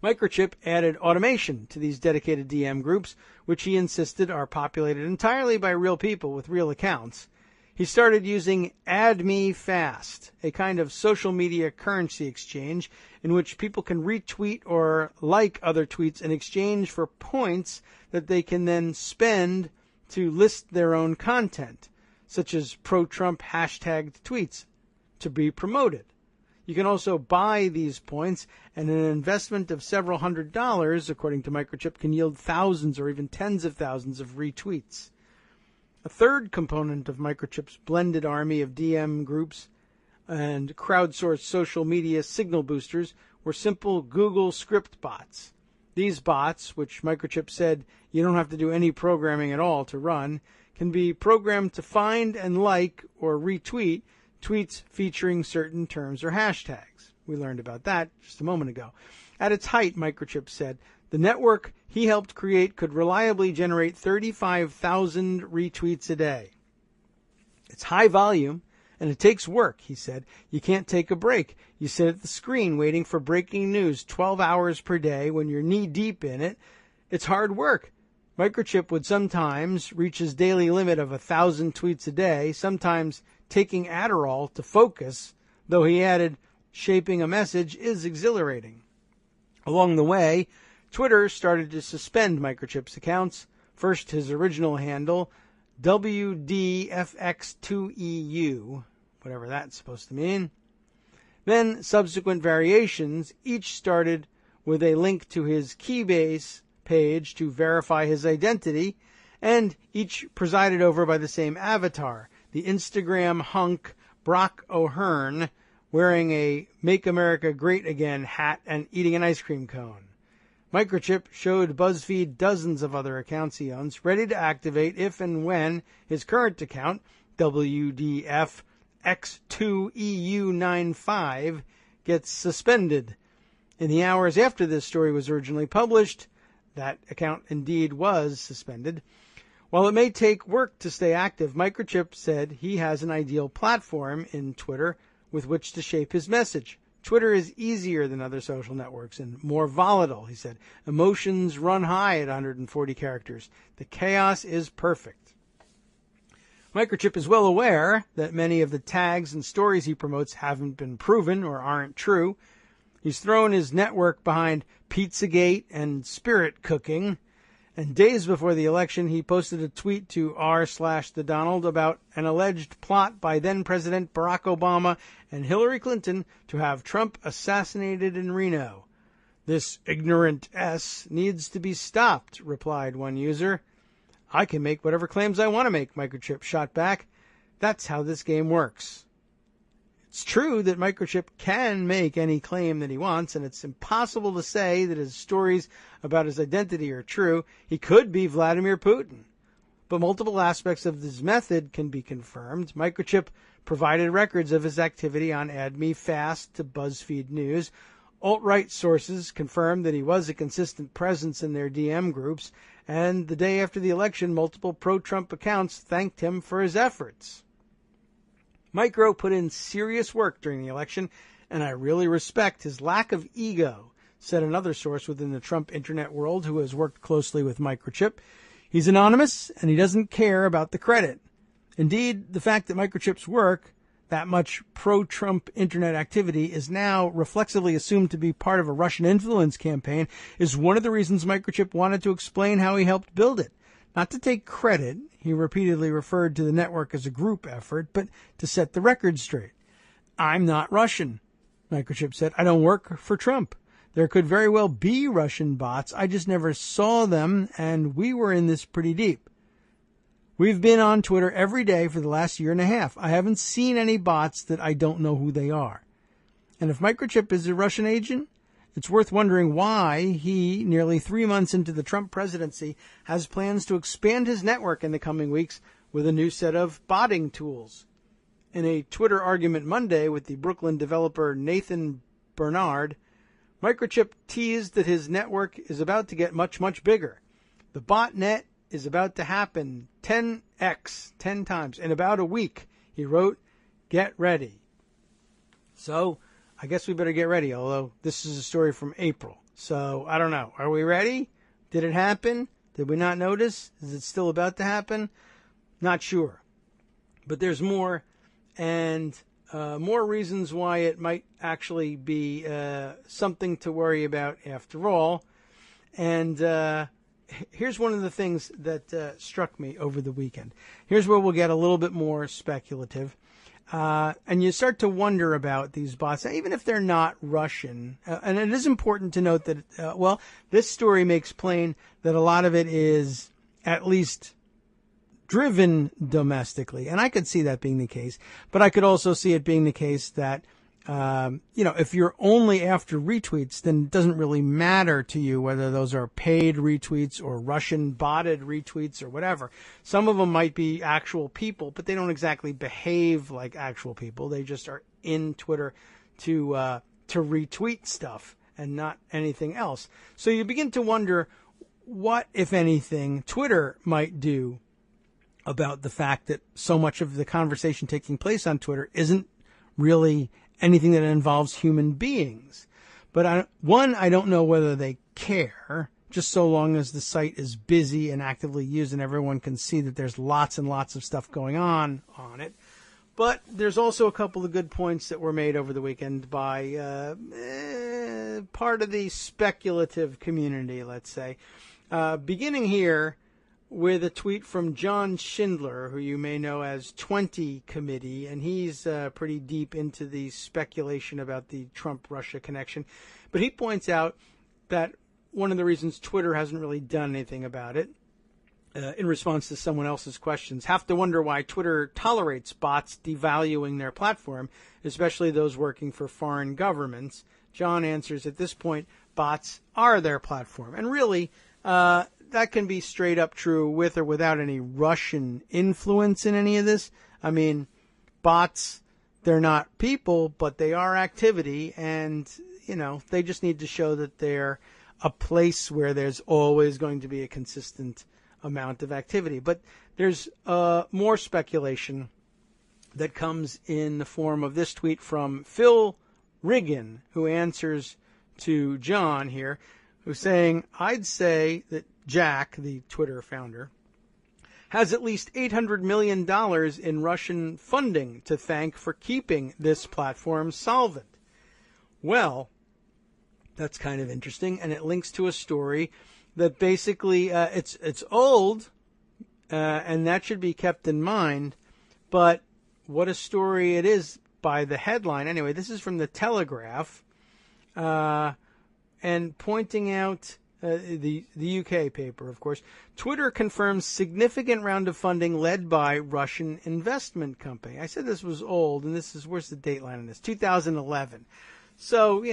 Microchip added automation to these dedicated DM groups, which he insisted are populated entirely by real people with real accounts. He started using Add Me Fast, a kind of social media currency exchange in which people can retweet or like other tweets in exchange for points that they can then spend to list their own content, such as pro-Trump hashtagged tweets, to be promoted. You can also buy these points, and an investment of several $100s, according to Microchip, can yield thousands or even tens of thousands of retweets. A third component of Microchip's blended army of DM groups and crowdsourced social media signal boosters were simple Google script bots. These bots, which Microchip said you don't have to do any programming at all to run, can be programmed to find and like or retweet tweets featuring certain terms or hashtags. We learned about that just a moment ago. At its height, Microchip said, the network he helped create could reliably generate 35,000 retweets a day. It's high volume, and it takes work, he said. You can't take a break. You sit at the screen waiting for breaking news 12 hours per day when you're knee-deep in it. It's hard work. Microchip would sometimes reach his daily limit of 1,000 tweets a day, sometimes taking Adderall to focus, though he added, shaping a message is exhilarating. Along the way, Twitter started to suspend Microchip's accounts. First, his original handle, WDFX2EU, whatever that's supposed to mean. Then subsequent variations, each started with a link to his Keybase page to verify his identity, and each presided over by the same avatar, the Instagram hunk Brock O'Hearn, wearing a Make America Great Again hat and eating an ice cream cone. Microchip showed BuzzFeed dozens of other accounts he owns, ready to activate if and when his current account, WDF X2EU95, gets suspended. In the hours after this story was originally published, that account indeed was suspended. While it may take work to stay active, Microchip said he has an ideal platform in Twitter with which to shape his message. Twitter is easier than other social networks and more volatile, he said. Emotions run high at 140 characters. The chaos is perfect. Microchip is well aware that many of the tags and stories he promotes haven't been proven or aren't true. He's thrown his network behind Pizzagate and spirit cooking. And days before the election, he posted a tweet to r/TheDonald about an alleged plot by then-President Barack Obama and Hillary Clinton to have Trump assassinated in Reno. "This ignorant S needs to be stopped," replied one user. "I can make whatever claims I want to make," Microchip shot back. "That's how this game works." It's true that Microchip can make any claim that he wants, and it's impossible to say that his stories about his identity are true. He could be Vladimir Putin. But multiple aspects of his method can be confirmed. Microchip provided records of his activity on AdMeFast to BuzzFeed News. Alt-right sources confirmed that he was a consistent presence in their DM groups, and the day after the election, multiple pro-Trump accounts thanked him for his efforts. Micro put in serious work during the election, and I really respect his lack of ego, said another source within the Trump internet world who has worked closely with Microchip. He's anonymous, and he doesn't care about the credit. Indeed, the fact that Microchip's work, that much pro-Trump internet activity, is now reflexively assumed to be part of a Russian influence campaign is one of the reasons Microchip wanted to explain how he helped build it. Not to take credit, he repeatedly referred to the network as a group effort, but to set the record straight. "I'm not Russian," Microchip said. "I don't work for Trump. There could very well be Russian bots. I just never saw them, and we were in this pretty deep. We've been on Twitter every day for the last year and a half. I haven't seen any bots that I don't know who they are." And if Microchip is a Russian agent, it's worth wondering why he, nearly 3 months into the Trump presidency, has plans to expand his network in the coming weeks with a new set of botting tools. In a Twitter argument Monday with the Brooklyn developer Nathan Bernard, Microchip teased that his network is about to get much, much bigger. The botnet is about to happen 10x, 10 times, in about a week. He wrote, "Get ready." So, I guess we better get ready, although this is a story from April. So, I don't know. Are we ready? Did it happen? Did we not notice? Is it still about to happen? Not sure. But there's more, and more reasons why it might actually be something to worry about after all. And here's one of the things that struck me over the weekend. Here's where we'll get a little bit more speculative. And you start to wonder about these bots, even if they're not Russian. And it is important to note that, this story makes plain that a lot of it is at least driven domestically. And I could see that being the case. But I could also see it being the case that, if you're only after retweets, then it doesn't really matter to you whether those are paid retweets or Russian botted retweets or whatever. Some of them might be actual people, but they don't exactly behave like actual people. They just are in Twitter to retweet stuff and not anything else. So you begin to wonder what, if anything, Twitter might do about the fact that so much of the conversation taking place on Twitter isn't really anything that involves human beings. But I don't know whether they care, just so long as the site is busy and actively used and everyone can see that there's lots and lots of stuff going on it. But there's also a couple of good points that were made over the weekend by part of the speculative community, let's say. Beginning here with a tweet from John Schindler, who you may know as 20 Committee, and he's pretty deep into the speculation about the Trump-Russia connection. But he points out that one of the reasons Twitter hasn't really done anything about it in response to someone else's questions, have to wonder why Twitter tolerates bots devaluing their platform, especially those working for foreign governments. John answers, at this point, bots are their platform. And really, that can be straight up true with or without any Russian influence in any of this. I mean, bots, they're not people, but they are activity, and, they just need to show that they're a place where there's always going to be a consistent amount of activity. But there's more speculation that comes in the form of this tweet from Phil Riggin, who answers to John here, who's saying, I'd say that Jack, the Twitter founder, has at least $800 million in Russian funding to thank for keeping this platform solvent. Well, that's kind of interesting, and it links to a story that basically it's old, and that should be kept in mind, but what a story it is by the headline. Anyway, this is from the Telegraph, and pointing out the UK paper, of course. Twitter confirms significant round of funding led by Russian investment company. I said this was old, and where's the date line on this? 2011. So,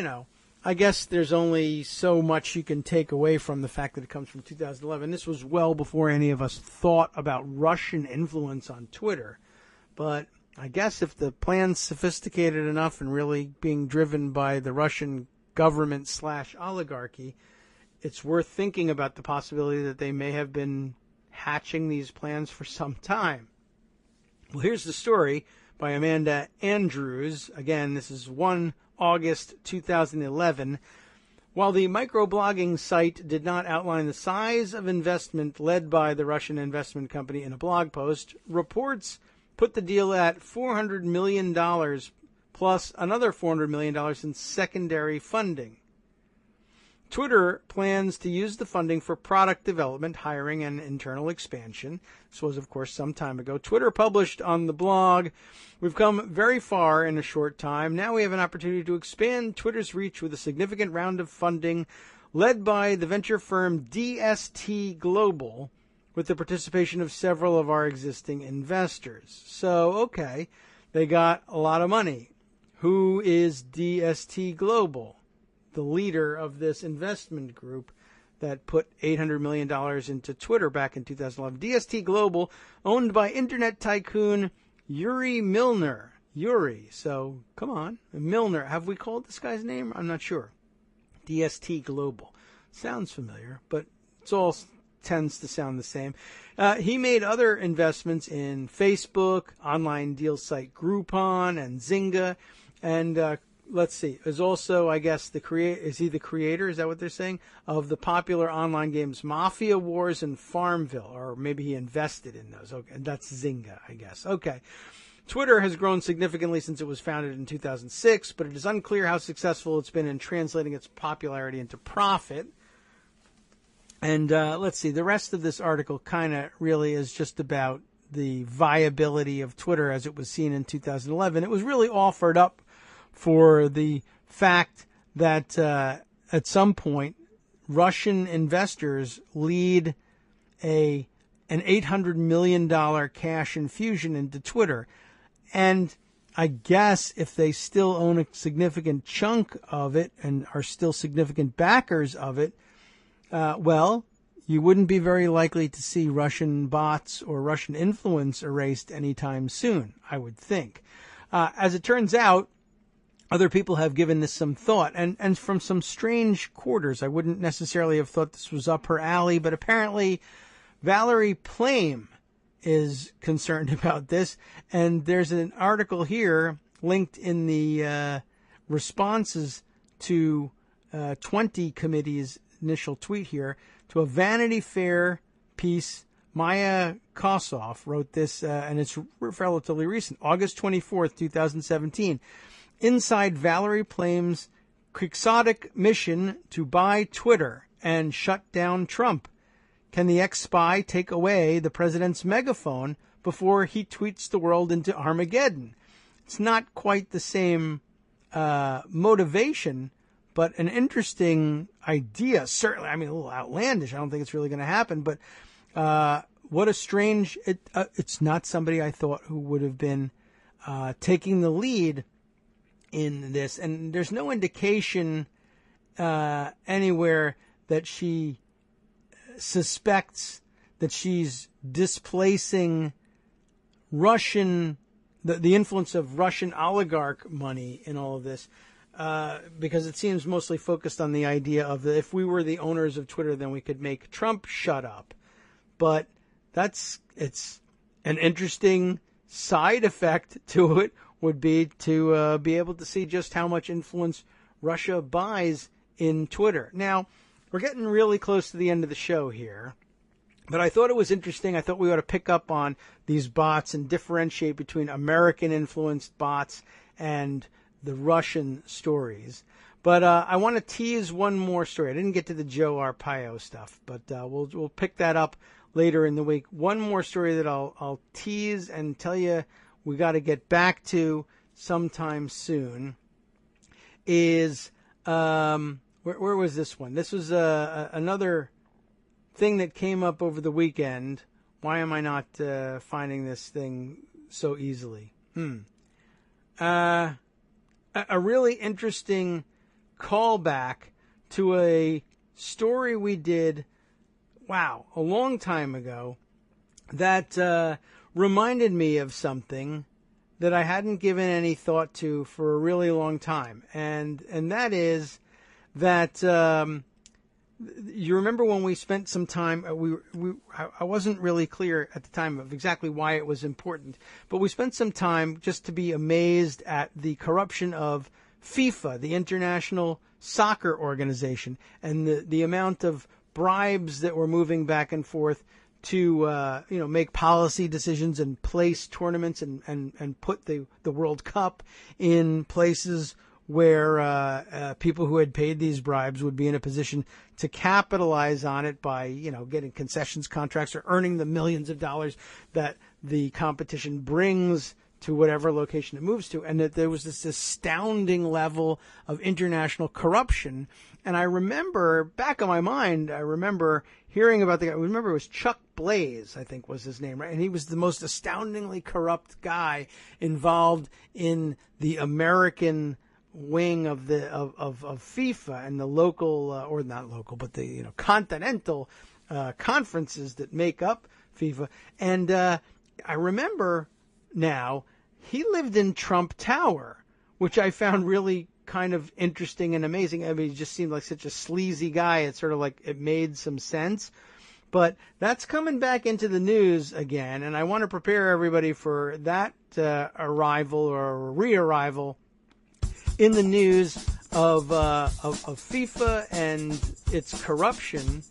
I guess there's only so much you can take away from the fact that it comes from 2011. This was well before any of us thought about Russian influence on Twitter. But I guess if the plan's sophisticated enough and really being driven by the Russian government / oligarchy, it's worth thinking about the possibility that they may have been hatching these plans for some time. Well, here's the story by Amanda Andrews. Again, this is 1 August 2011. While the microblogging site did not outline the size of investment led by the Russian investment company in a blog post, reports put the deal at $400 million plus another $400 million in secondary funding. Twitter plans to use the funding for product development, hiring, and internal expansion. This was, of course, some time ago. Twitter published on the blog, we've come very far in a short time. Now we have an opportunity to expand Twitter's reach with a significant round of funding led by the venture firm DST Global, with the participation of several of our existing investors. So, okay, they got a lot of money. Who is DST Global? The leader of this investment group that put $800 million into Twitter back in 2011. DST Global, owned by internet tycoon Yuri Milner. Yuri, so come on. Milner, have we called this guy's name? I'm not sure. DST Global. Sounds familiar, but it's all tends to sound the same. He made other investments in Facebook, online deal site Groupon, and Zynga, and let's see, is also, I guess, is he the creator, is that what they're saying, of the popular online games Mafia Wars and Farmville, or maybe he invested in those. Okay, and that's Zynga, I guess. Okay. Twitter has grown significantly since it was founded in 2006, but it is unclear how successful it's been in translating its popularity into profit. And let's see, the rest of this article kind of really is just about the viability of Twitter as it was seen in 2011. It was really offered up for the fact that at some point Russian investors lead an $800 million cash infusion into Twitter. And I guess if they still own a significant chunk of it and are still significant backers of it, well, you wouldn't be very likely to see Russian bots or Russian influence erased anytime soon, I would think. As it turns out, other people have given this some thought, and from some strange quarters. I wouldn't necessarily have thought this was up her alley, but apparently Valerie Plame is concerned about this, and there's an article here linked in the responses to 20 committee's initial tweet here to a Vanity Fair piece. Maya Kosoff wrote this, and it's relatively recent, August 24th, 2017. Inside Valerie Plame's quixotic mission to buy Twitter and shut down Trump. Can the ex-spy take away the president's megaphone before he tweets the world into Armageddon? It's not quite the same motivation, but an interesting idea. Certainly, I mean, a little outlandish. I don't think it's really going to happen. But what a strange, it's not somebody I thought who would have been taking the lead in this. And there's no indication anywhere that she suspects that she's displacing Russian, the influence of Russian oligarch money in all of this, because it seems mostly focused on the idea of that if we were the owners of Twitter, then we could make Trump shut up. But it's an interesting side effect to it would be to be able to see just how much influence Russia buys in Twitter. Now, we're getting really close to the end of the show here, but I thought it was interesting. I thought we ought to pick up on these bots and differentiate between American-influenced bots and the Russian stories. But I want to tease one more story. I didn't get to the Joe Arpaio stuff, but we'll pick that up later in the week. One more story that I'll tease and tell you we got to get back to sometime soon is where was this one? This was another thing that came up over the weekend. Why am I not finding this thing so easily? A really interesting callback to a story we did, a long time ago that reminded me of something that I hadn't given any thought to for a really long time. And that is that you remember when we spent some time, I wasn't really clear at the time of exactly why it was important, but we spent some time just to be amazed at the corruption of FIFA, the International Soccer Organization, and the amount of bribes that were moving back and forth to make policy decisions and place tournaments and put the World Cup in places where people who had paid these bribes would be in a position to capitalize on it by, getting concessions contracts or earning the millions of dollars that the competition brings to whatever location it moves to. And that there was this astounding level of international corruption. And I remember, back in my mind, hearing about the guy. I remember it was Chuck Blaze, I think was his name, right? And he was the most astoundingly corrupt guy involved in the American wing of FIFA and the local, or not local, but the continental conferences that make up FIFA. And I remember now he lived in Trump Tower, which I found really kind of interesting and amazing. I mean, he just seemed like such a sleazy guy. It's sort of like it made some sense. But that's coming back into the news again, and I want to prepare everybody for that arrival or re-arrival in the news of FIFA and its corruption.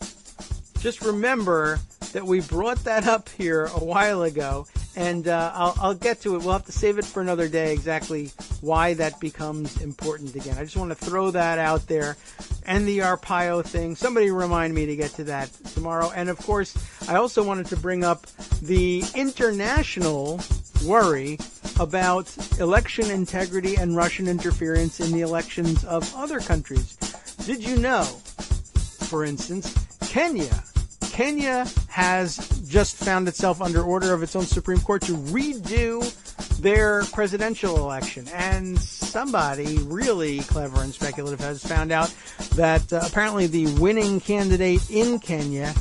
Just remember that we brought that up here a while ago, and I'll get to it. We'll have to save it for another day, exactly why that becomes important again. I just want to throw that out there. And the Arpaio thing. Somebody remind me to get to that tomorrow. And, of course, I also wanted to bring up the international worry about election integrity and Russian interference in the elections of other countries. Did you know, for instance, Kenya has just found itself under order of its own Supreme Court to redo their presidential election. And somebody really clever and speculative has found out that apparently the winning candidate in Kenya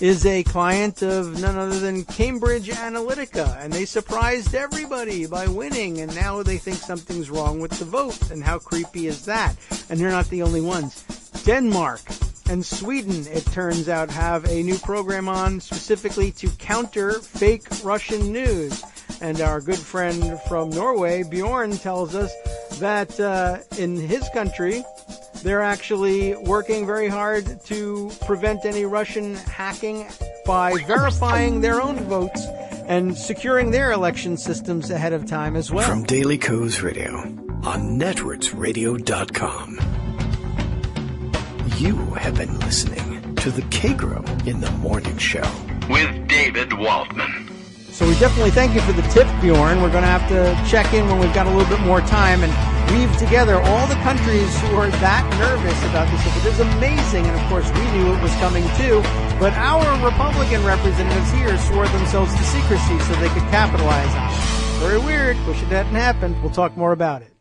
is a client of none other than Cambridge Analytica. And they surprised everybody by winning. And now they think something's wrong with the vote. And how creepy is that? And they're not the only ones. Denmark and Sweden, it turns out, have a new program on specifically to counter fake Russian news. And our good friend from Norway, Bjorn, tells us that in his country, they're actually working very hard to prevent any Russian hacking by verifying their own votes and securing their election systems ahead of time as well. From Daily Kos Radio on networksradio.com. You have been listening to the Kagro in the Morning Show with David Waldman. So we definitely thank you for the tip, Bjorn. We're going to have to check in when we've got a little bit more time and weave together all the countries who are that nervous about this. It is amazing, and of course we knew it was coming too, but our Republican representatives here swore themselves to secrecy so they could capitalize on it. Very weird. Wish it hadn't happened. We'll talk more about it.